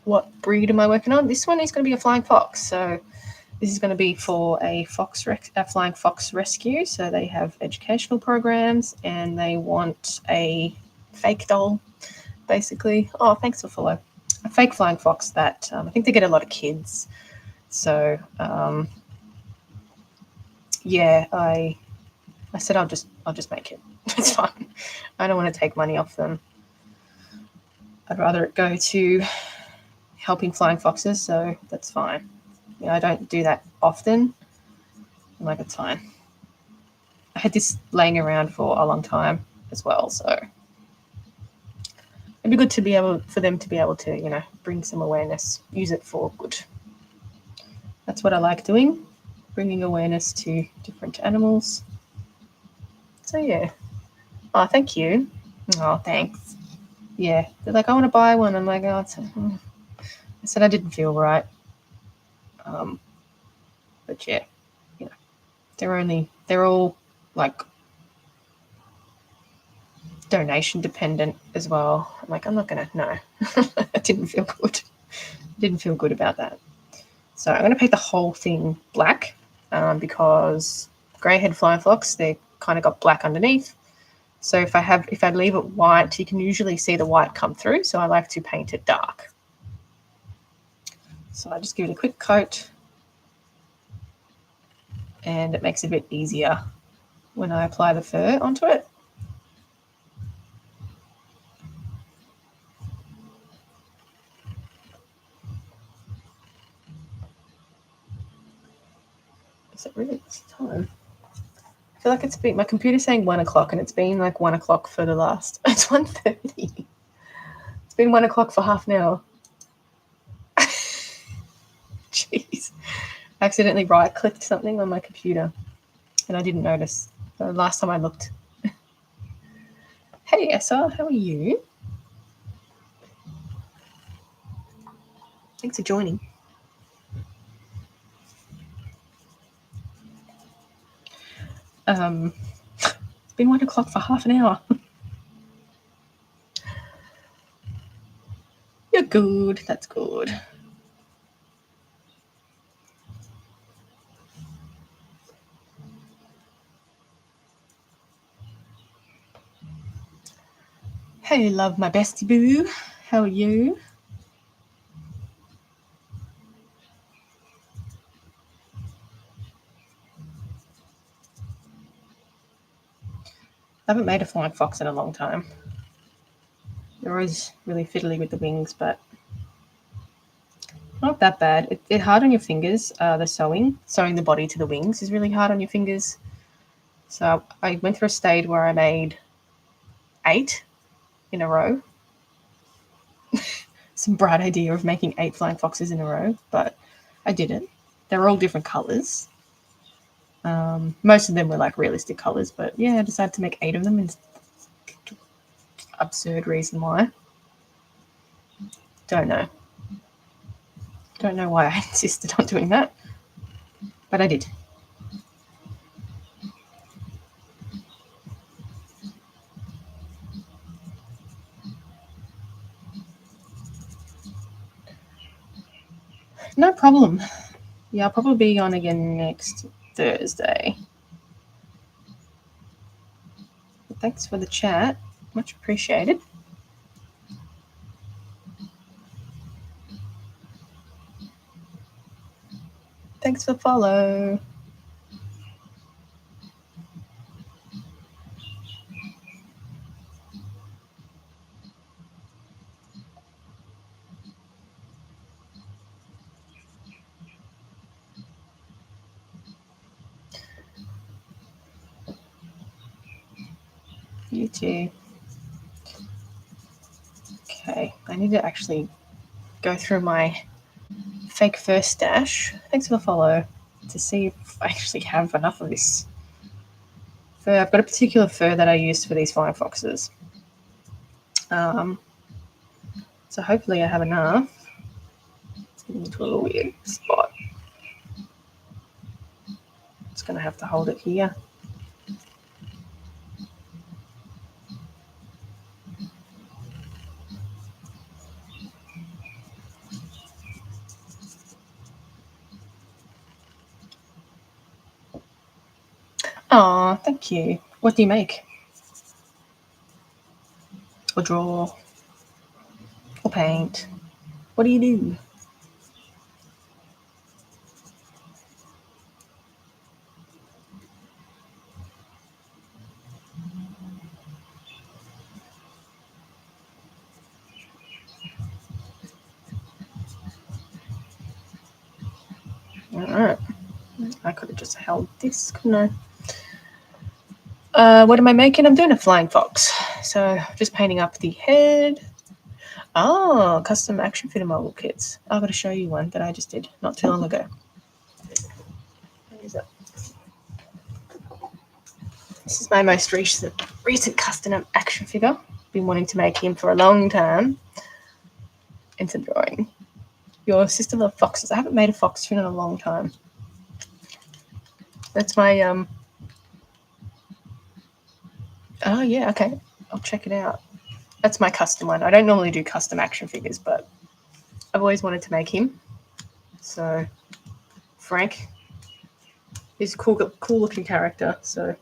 What breed am I working on? This one is going to be a flying fox. So this is going to be for a flying fox rescue. So they have educational programs and they want a fake doll, basically. Oh, thanks for follow. A fake flying fox that I think they get a lot of kids. So yeah, I said I'll just make it. It's fine. I don't want to take money off them. I'd rather it go to helping flying foxes, so that's fine. You know, I don't do that often. I'm like, it's fine. I had this laying around for a long time as well, so it'd be good to be able for them to be able to, you know, bring some awareness, use it for good. That's what I like doing, bringing awareness to different animals. So yeah. Oh, thank you. Oh, thanks. Yeah, they're like, I want to buy one. I'm like, oh, I said I didn't feel right. But yeah, you know, they're all like donation dependent as well. I'm like, I'm not gonna, no. I didn't feel good. Didn't feel good about that. So I'm gonna paint the whole thing black because grey-head flying fox, they kind of got black underneath. So if I leave it white, you can usually see the white come through. So I like to paint it dark. So I just give it a quick coat, and it makes it a bit easier when I apply the fur onto it. Is it really this time? I feel like it's been, my computer's saying 1 o'clock, and it's been like 1 o'clock for the last, it's 1:30. It's been 1 o'clock for half an hour. Jeez. I accidentally right-clicked something on my computer, and I didn't notice the last time I looked. Hey, Essa, how are you? Thanks for joining. It's been 1 o'clock for half an hour. You're good. That's good. Hey, love, my bestie boo. How are you? I haven't made a flying fox in a long time. They're always really fiddly with the wings, but not that bad. It's hard on your fingers. The sewing the body to the wings is really hard on your fingers. So I went through a stage where I made 8 in a row. Some bright idea of making 8 flying foxes in a row, but I didn't. They're all different colors. Most of them were like realistic colors, but yeah, I decided to make 8 of them. And absurd reason why. Don't know. Don't know why I insisted on doing that, but I did. No problem. Yeah, I'll probably be on again next Thursday. But thanks for the chat. Much appreciated. Thanks for follow. You too. Okay, I need to actually go through my fake fur stash. Thanks for the follow. To see if I actually have enough of this fur. I've got a particular fur that I used for these flying foxes. So hopefully I have enough. It's getting into a little weird spot. Just going to have to hold it here. Oh, thank you. What do you make? or draw or paint. What do you do? Alright. I could have just held this, couldn't I? What am I making? I'm doing a flying fox. So just painting up the head. Oh, custom action figure model kits. I've got to show you one that I just did not too long ago. This is my most recent custom action figure. Been wanting to make him for a long time. It's a drawing. Your sister loved foxes. I haven't made a fox fin in a long time. That's my oh yeah, okay. I'll check it out. That's my custom one. I don't normally do custom action figures, but I've always wanted to make him. So Frank is a cool looking character. So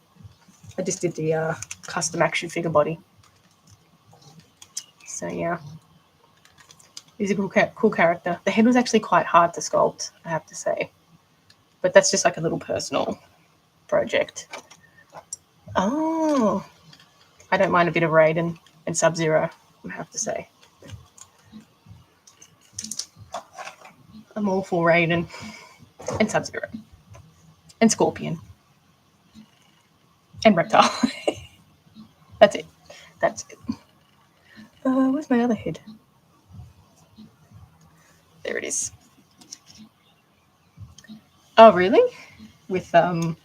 I just did the custom action figure body. So yeah, he's a cool character. The head was actually quite hard to sculpt, I have to say, but that's just like a little personal project. Oh, I don't mind a bit of Raiden and Sub-Zero, I have to say. I'm all for Raiden and Sub-Zero and Scorpion and Reptile. That's it. Where's my other head? There it is. Oh, really? With what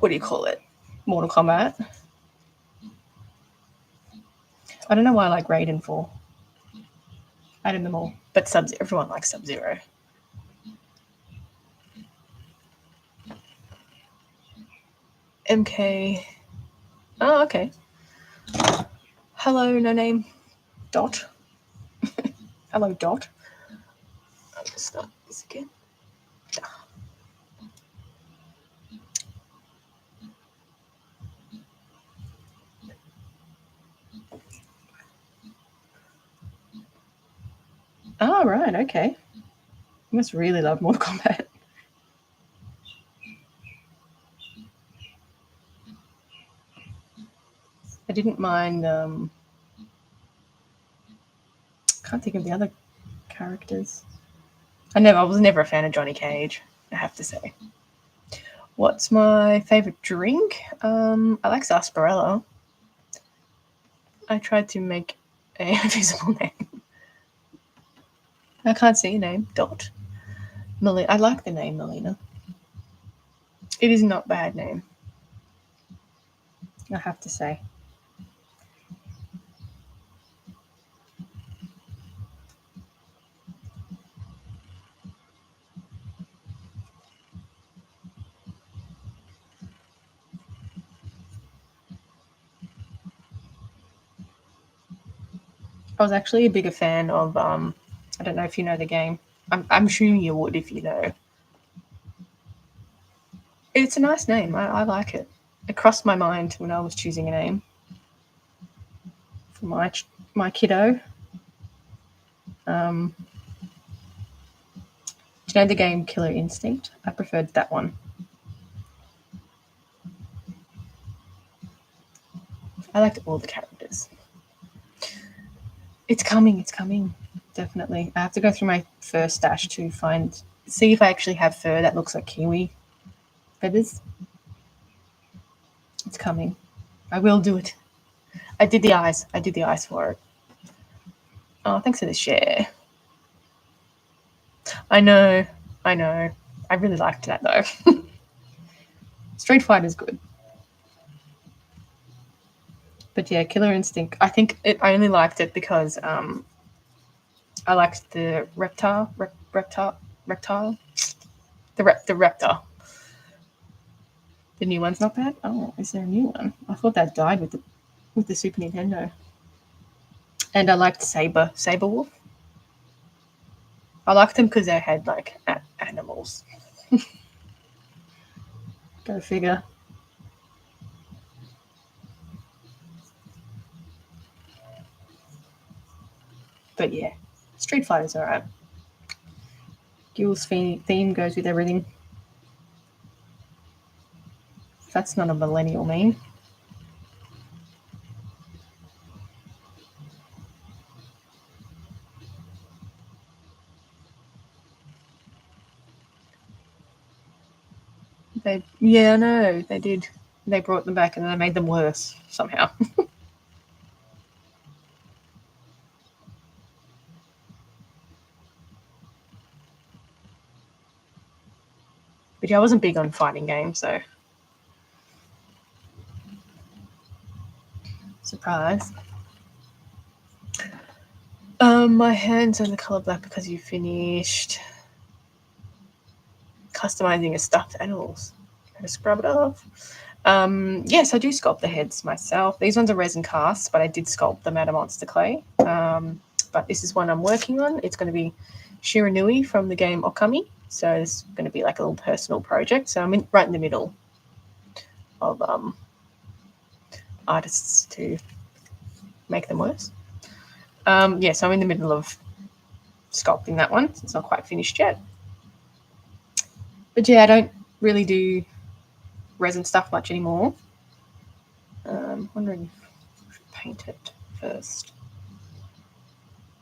do you call it? Mortal Kombat. I don't know why I like Raiden for. I don't know them all, but everyone likes Sub-Zero. MK. Oh, okay. Hello, no name. Dot. Hello, Dot. I'll just start this again. Oh, right, okay. You must really love Mortal Kombat. I didn't mind. Can't think of the other characters. I was never a fan of Johnny Cage, I have to say. What's my favorite drink? I like sarsaparilla. I tried to make a visible name. I can't see a name. Dot. Melina. I like the name Melina. It is not a bad name, I have to say. I was actually a bigger fan of I don't know if you know the game. I'm assuming you would if you know. It's a nice name. I like it. It crossed my mind when I was choosing a name for my kiddo. Do you know the game Killer Instinct? I preferred that one. I liked all the characters. It's coming, definitely. I have to go through my fur stash to see if I actually have fur that looks like kiwi feathers. It's coming. I will do it. I did the eyes for it. Oh, thanks for the share. I know. I really liked that though. Street Fighter's good. But yeah, Killer Instinct. I think I only liked it because I liked the reptile. The Raptor. The new one's not bad. Oh, is there a new one? I thought that died with the Super Nintendo. And I liked Saberwolf. I liked them because they had like animals. Go figure. But yeah, Street Fighter's alright. Gil's theme goes with everything. That's not a millennial meme. Yeah, I know, they did. They brought them back and they made them worse somehow. But yeah, I wasn't big on fighting games, so surprise. My hands are the colour black because you finished customizing a stuffed animals. Gotta scrub it off. Yes, I do sculpt the heads myself. These ones are resin casts, but I did sculpt them out of monster clay. But this is one I'm working on. It's going to be Shiranui from the game Okami. So it's going to be like a little personal project. So I'm right in the middle of artists to make them worse. So I'm in the middle of sculpting that one. It's not quite finished yet. But yeah, I don't really do resin stuff much anymore. Wondering if I should paint it first.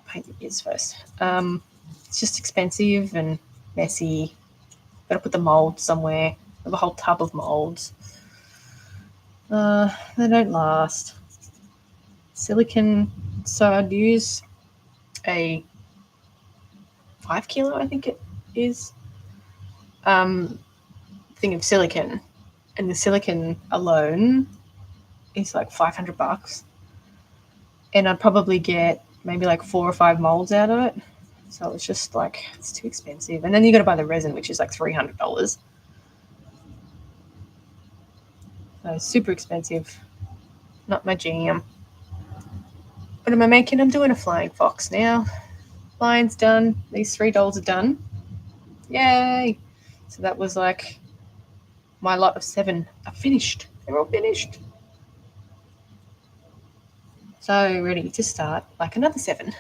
Paint the ears first. It's just expensive and messy. Got to put the mold somewhere. I have a whole tub of molds. They don't last. Silicon. So I'd use a 5 kilo, I think it is, thing of silicon, and the silicon alone is like $500, and I'd probably get maybe like 4 or 5 molds out of it. So it's just like, it's too expensive. And then you got to buy the resin, which is like $300. So super expensive. Not my jam. What am I making? I'm doing a flying fox now. Lion's done. These 3 dolls are done. Yay! So that was like my lot of 7 are finished. They're all finished. So ready to start like another 7.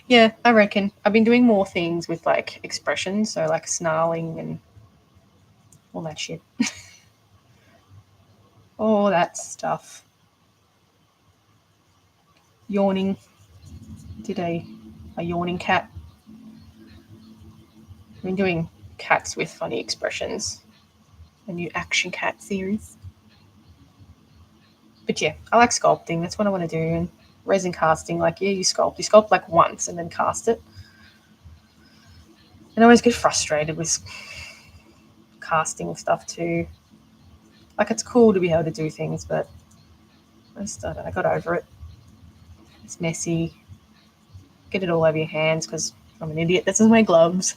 Yeah, I reckon. I've been doing more things with like expressions, so like snarling and all that shit. All that stuff. Yawning. Did a yawning cat. I've been doing cats with funny expressions. A new action cat series. But yeah, I like sculpting. That's what I want to do. And resin casting, like, yeah, you sculpt like once and then cast it. And I always get frustrated with casting stuff too. Like, it's cool to be able to do things, but I got over it. It's messy. Get it all over your hands because I'm an idiot. This is my gloves.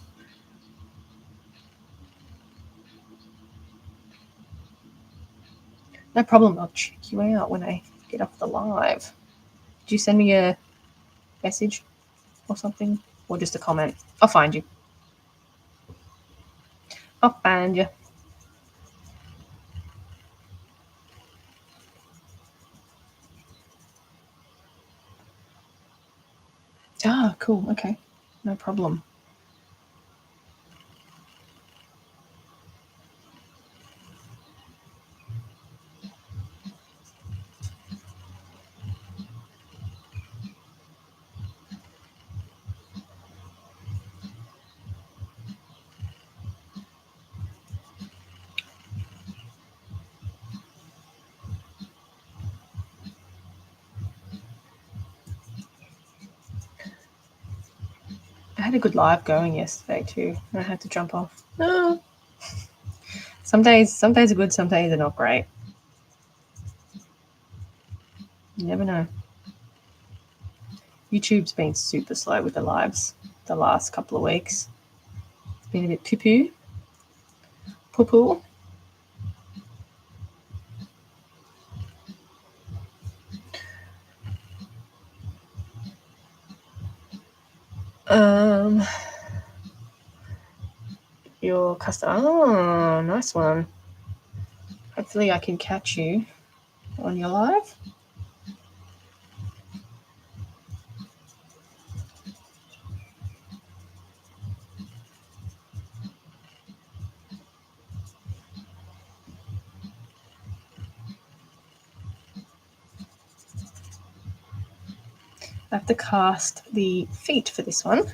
No problem. I'll check you out when I get off the live. Did you send me a message or something? Or just a comment? I'll find you. I'll find you. Ah, cool. Okay. No problem. I had a good live going yesterday too. I had to jump off. Oh. Some days are good, some days are not great. You never know. YouTube's been super slow with the lives the last couple of weeks. It's been a bit poo-poo. Poo-poo. Your custom. Oh, nice one. Hopefully I can catch you on your live. I have to cast the feet for this one.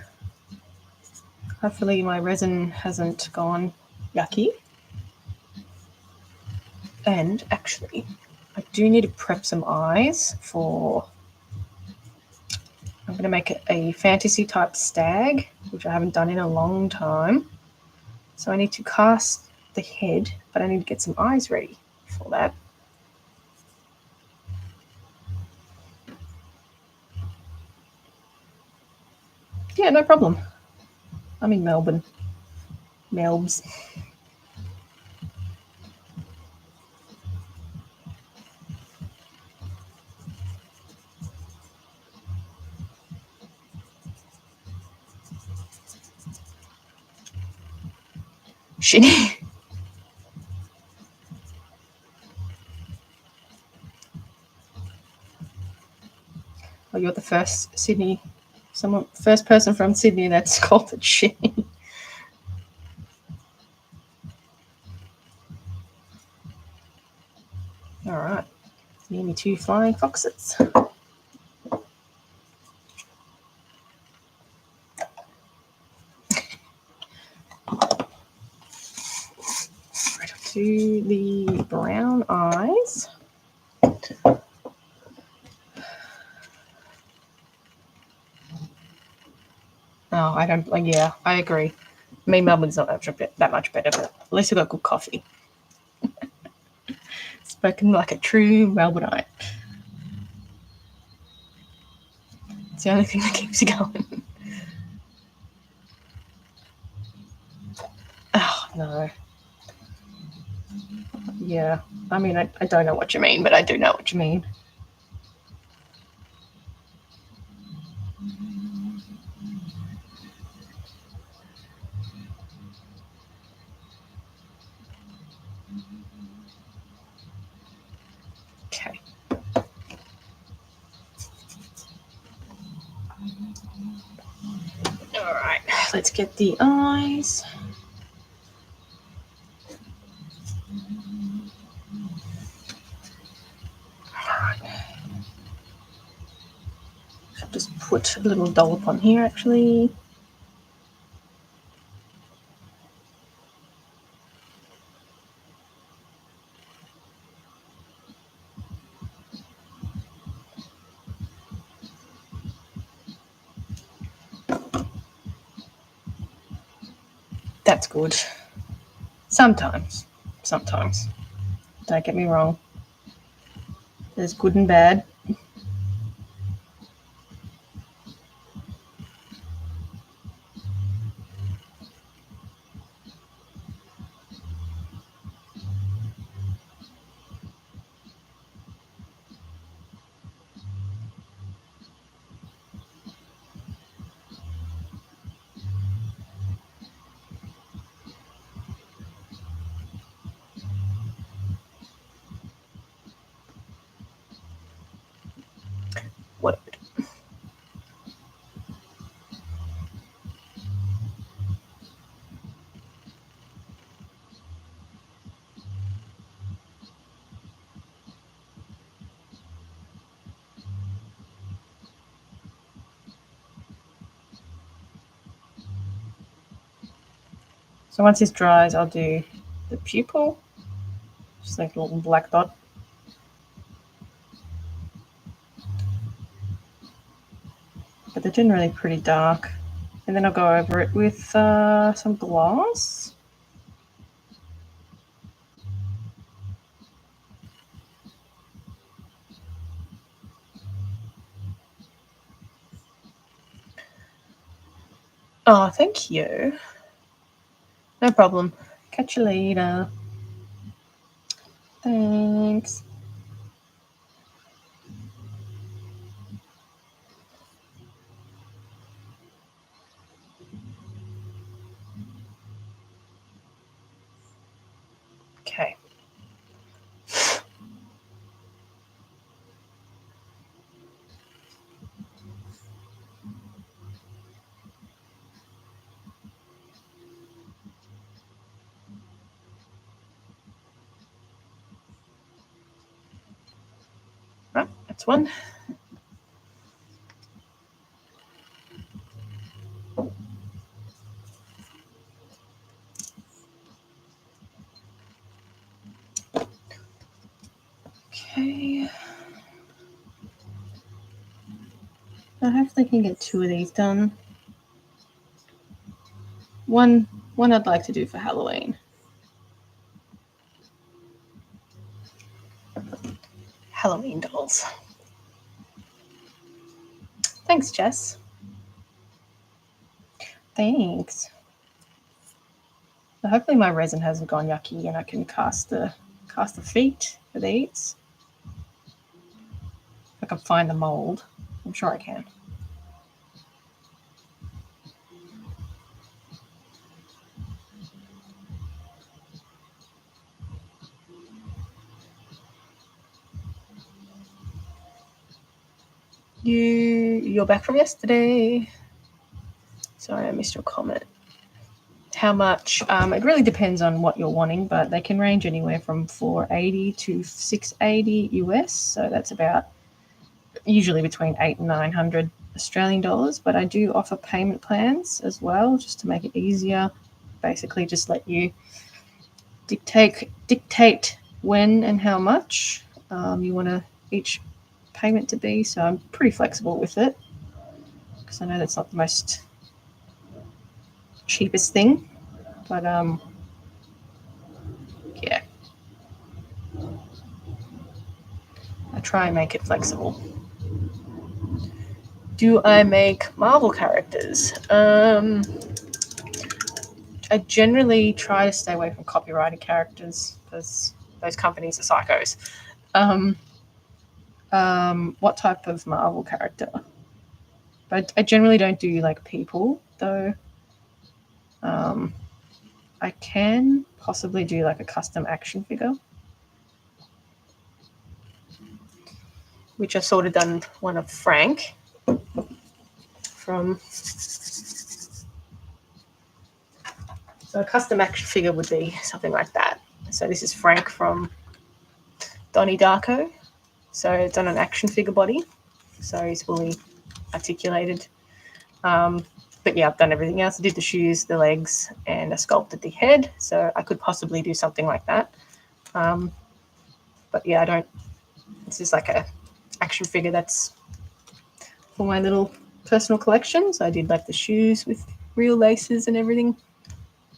Hopefully my resin hasn't gone yucky. And actually, I do need to prep some eyes for... I'm going to make it a fantasy type stag, which I haven't done in a long time. So I need to cast the head, but I need to get some eyes ready for that. Yeah, no problem. I'm in Melbourne. Melbs. Shitty. Oh, you're the first first person from Sydney that's called it shitty. All right. Near me 2 flying foxes. Right to the brown eyes. Oh, I don't. Like, yeah, I agree. I mean, Melbourne's not that much better, but at least we got good coffee. Spoken like a true Melbourneite. It's the only thing that keeps you going. Oh, no. Yeah. I mean, I don't know what you mean, but I do know what you mean. Okay. All right. Let's get the eyes. I'll just put a little dollop on here, actually. That's good. Sometimes. Don't get me wrong. There's good and bad. What? So once this dries, I'll do the pupil, just like a little black dot. But they're generally pretty dark. And then I'll go over it with some gloss. Oh, thank you. No problem. Catch you later. Thanks. Okay. Right, that's one. I hopefully can get 2 of these done. One I'd like to do for Halloween. Halloween dolls. Thanks, Jess. Thanks. So hopefully my resin hasn't gone yucky and I can cast the feet for these. If I can find the mold. I'm sure I can. You're back from yesterday. Sorry, I missed your comment. How much? It really depends on what you're wanting, but they can range anywhere from $480 to $680 US. So that's about usually between $800 and $900 Australian dollars. But I do offer payment plans as well, just to make it easier. Basically, just let you dictate when and how much you want each payment to be. So I'm pretty flexible with it because I know that's not the most cheapest thing, but yeah, I try and make it flexible. Do I make Marvel characters? I generally try to stay away from copyrighted characters because those companies are psychos. What type of Marvel character? But I generally don't do like people though. I can possibly do like a custom action figure, which I've sort of done one of Frank from. So a custom action figure would be something like that. So this is Frank from Donnie Darko. So it's on an action figure body. So he's fully articulated. But yeah, I've done everything else. I did the shoes, the legs, and I sculpted the head. So I could possibly do something like that. But yeah, I don't. This is like a action figure that's for my little personal collection. So I did like the shoes with real laces and everything.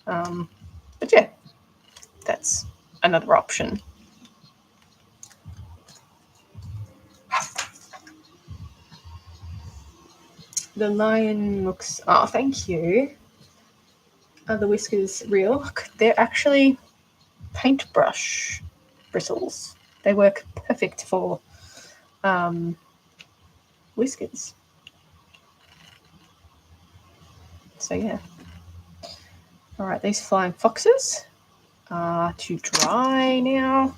But yeah, that's another option. The lion looks. Oh, thank you. Are the whiskers real? They're actually paintbrush bristles. They work perfect for whiskers. So yeah. All right, these flying foxes are to dry now.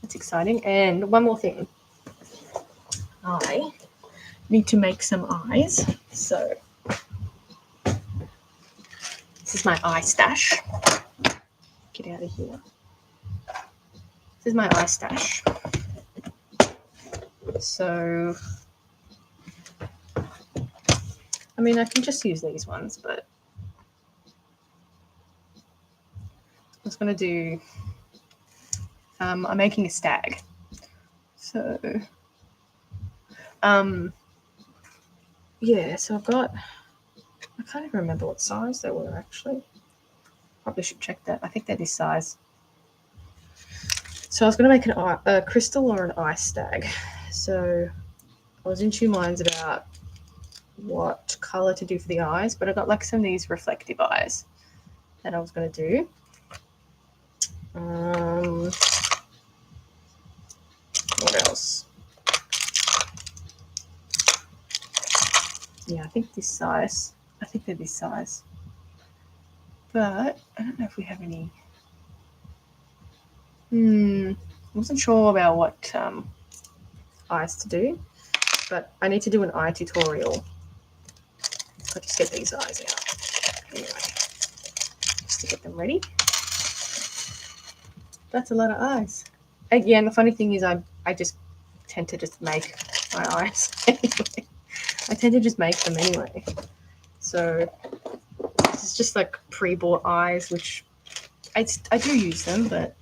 That's exciting. And one more thing. I need to make some eyes. So this is my eye stash. Get out of here. This is my eye stash. So, I mean, I can just use these ones, but I was going to do, I'm making a stag. So, yeah, so I've got, I can't even remember what size they were actually. Probably should check that. I think they're this size. So I was going to make a crystal or an ice stag. So I was in 2 minds about what color to do for the eyes, but I got like some of these reflective eyes that I was going to do. What else? Yeah, I think this size. I think they're this size. But I don't know if we have any. I wasn't sure about what eyes to do, but I need to do an eye tutorial. I'll just get these eyes out. Anyway, just to get them ready. That's a lot of eyes. Yeah, and the funny thing is I just tend to just make my eyes anyway. I tend to just make them anyway. So this is just like pre-bought eyes, which I do use them, but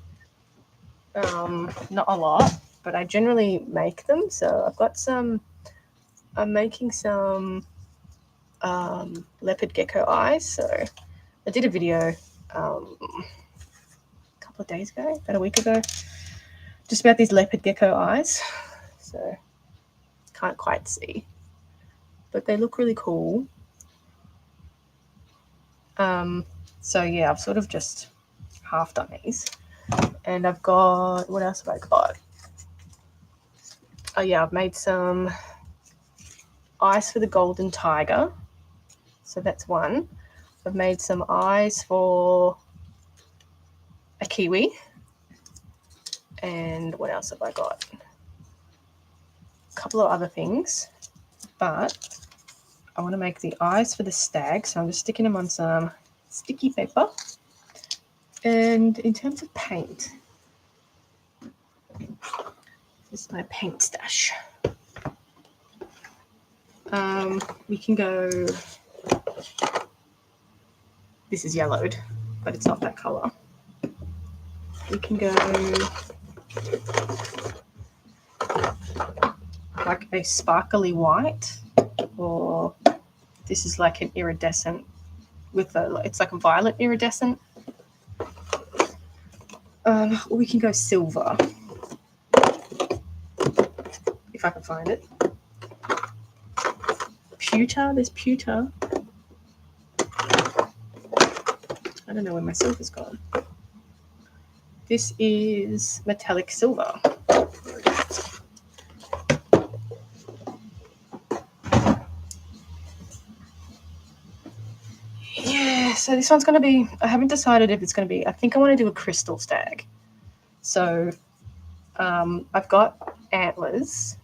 not a lot. But I generally make them. So I've got some I'm making some leopard gecko eyes. So I did a video a couple of days ago, about a week ago, just about these leopard gecko eyes. So can't quite see, but they look really cool. So yeah, I've sort of just half done these. And I've got, what else have I got? Oh yeah, I've made some eyes for the golden tiger. So that's one. I've made some eyes for a kiwi. And what else have I got? A couple of other things. But I want to make the eyes for the stag. So I'm just sticking them on some sticky paper. And in terms of paint, this is my paint stash. We can go, this is yellowed, but it's not that color. We can go like a sparkly white, or this is like an iridescent with a, it's like a violet iridescent. Or we can go silver, if I can find it. Pewter, there's pewter. I don't know where my silver's gone. This is metallic silver. Yeah, so this one's going to be, I haven't decided if it's going to be, I think I want to do a crystal stag. So I've got antlers,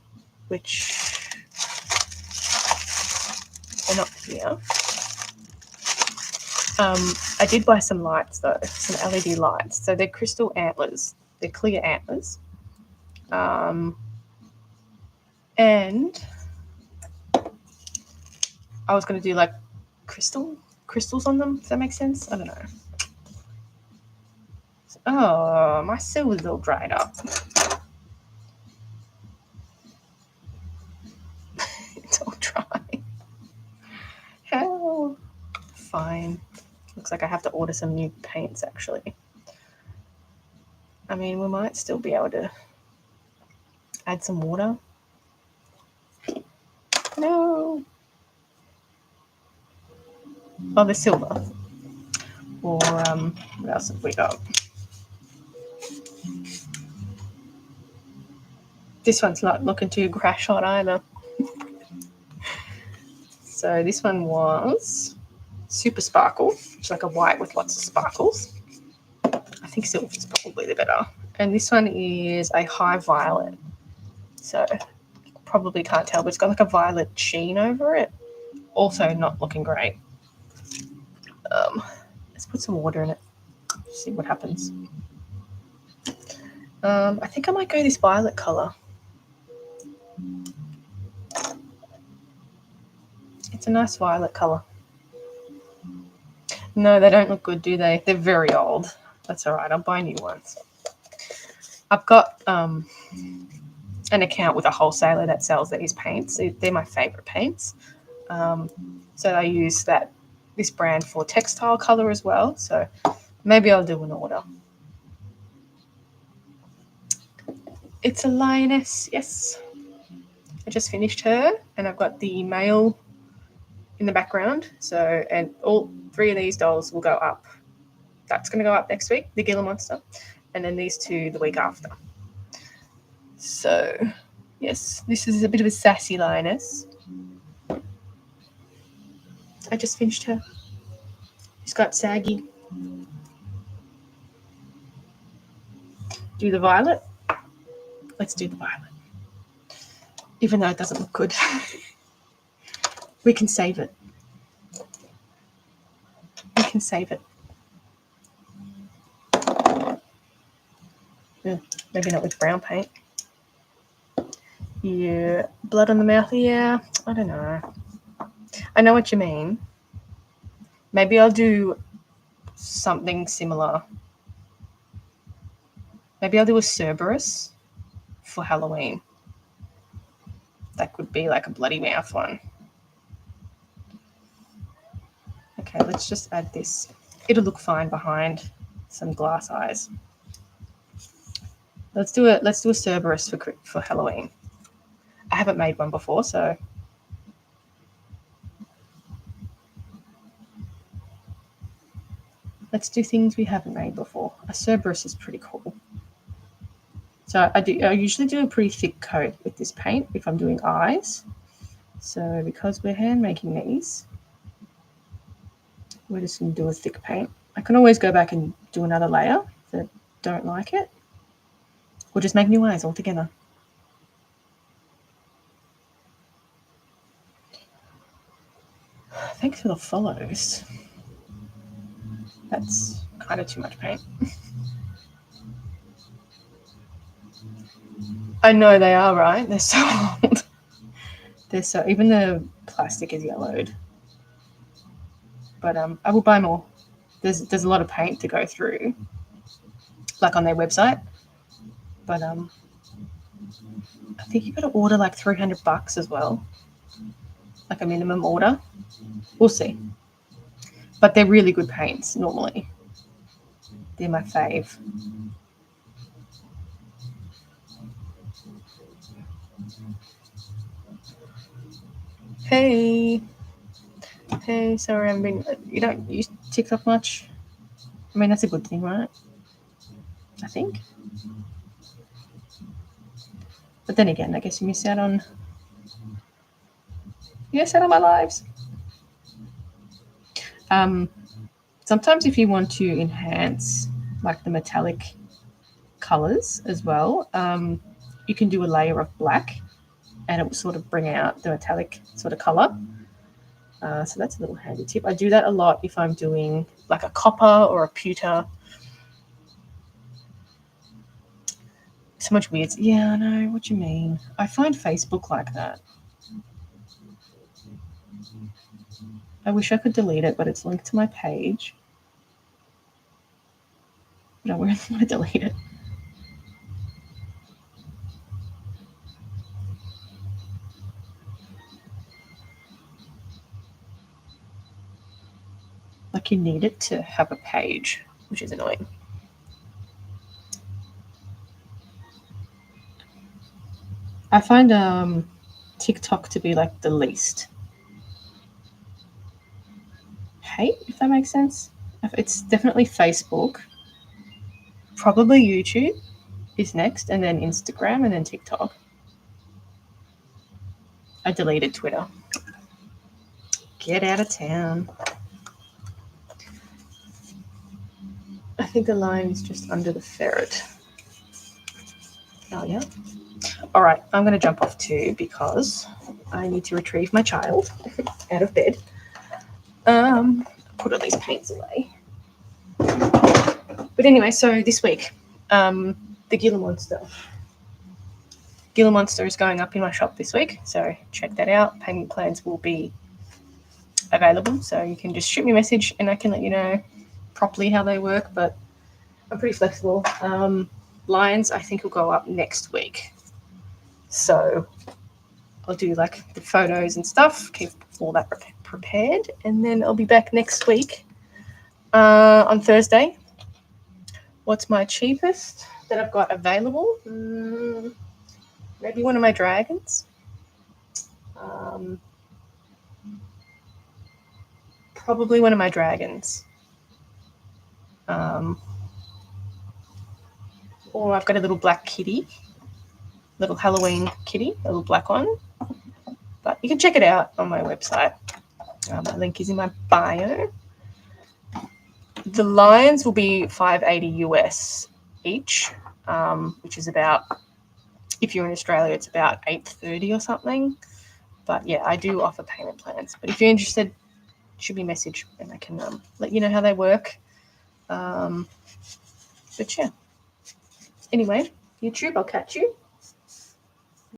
which are not here. I did buy some lights though, some LED lights. So they're crystal antlers. They're clear antlers. And I was going to do like crystals on them. Does that make sense? I don't know. Oh, my silver's all dried up. It's all dry. Hell. Fine. Looks like I have to order some new paints actually. I mean, we might still be able to add some water. No. Oh, the silver. Or what else have we got? This one's not looking too crash hot either. So this one was super sparkle. It's like a white with lots of sparkles. I think silver is probably the better. And this one is a high violet. So you probably can't tell, but it's got like a violet sheen over it. Also not looking great. Let's put some water in it. See what happens. I think I might go this violet color. It's a nice violet color. No, they don't look good, do they? They're very old. That's all right. I'll buy new ones. I've got an account with a wholesaler that sells these paints. They're my favorite paints. So I use this brand for textile color as well. So maybe I'll do an order. It's a lioness, yes. I just finished her, and I've got the male in the background. So, and all three of these dolls will go up. That's going to go up next week, the Gila Monster, and then these two the week after. So, yes, this is a bit of a sassy lioness. I just finished her. She's got saggy. Do the violet. Let's do the violet. Even though it doesn't look good. We can save it. We can save it. Maybe not with brown paint. Yeah, blood on the mouth. Yeah, I don't know. I know what you mean. Maybe I'll do something similar. Maybe I'll do a Cerberus for Halloween. That could be like a bloody mouth one. Okay, let's just add this. It'll look fine behind some glass eyes. Let's do a Cerberus for Halloween. I haven't made one before, so let's do things we haven't made before. A Cerberus is pretty cool. So I usually do a pretty thick coat with this paint if I'm doing eyes. So because we're hand making these, we're just going to do a thick paint. I can always go back and do another layer if I don't like it. Or just make new eyes altogether. Thanks for the follows. That's kind of too much paint. I know they are, right? They're so old. Even the plastic is yellowed. But I will buy more. There's a lot of paint to go through, like on their website. But I think you've got to order like $300 as well, like a minimum order. We'll see. But they're really good paints normally. They're my fave. Hey, sorry, you don't use TikTok much? I mean, that's a good thing, right? I think. But then again, I guess you miss out on my lives. Sometimes if you want to enhance like the metallic colors as well, you can do a layer of black and it will sort of bring out the metallic sort of color. So that's a little handy tip. I do that a lot if I'm doing like a copper or a pewter. So much weird. Yeah, I know what you mean. I find Facebook like that. I wish I could delete it, but it's linked to my page. But I wouldn't want to delete it. Like you need it to have a page, which is annoying. I find TikTok to be like the least hate, if that makes sense. It's definitely Facebook. Probably YouTube is next, and then Instagram, and then TikTok. I deleted Twitter. Get out of town. I think the lion is just under the ferret. Oh, yeah. All right, I'm going to jump off too because I need to retrieve my child out of bed. Put all these paints away. But anyway, so this week, the Gila Monster. Gila Monster is going up in my shop this week, so check that out. Payment plans will be available, so you can just shoot me a message and I can let you know properly how they work, but I'm pretty flexible. Lions, I think, will go up next week. So I'll do like the photos and stuff, keep all that prepared, and then I'll be back next week on Thursday. What's my cheapest that I've got available? Maybe one of my dragons. Probably one of my dragons. Or I've got a little black kitty, little Halloween kitty, a little black one. But you can check it out on my website. My link is in my bio. The lions will be $5.80 US each, which is about, if you're in Australia, it's about $8.30 or something. But yeah, I do offer payment plans. But if you're interested, shoot me a message and I can let you know how they work. But yeah. Anyway, YouTube, I'll catch you.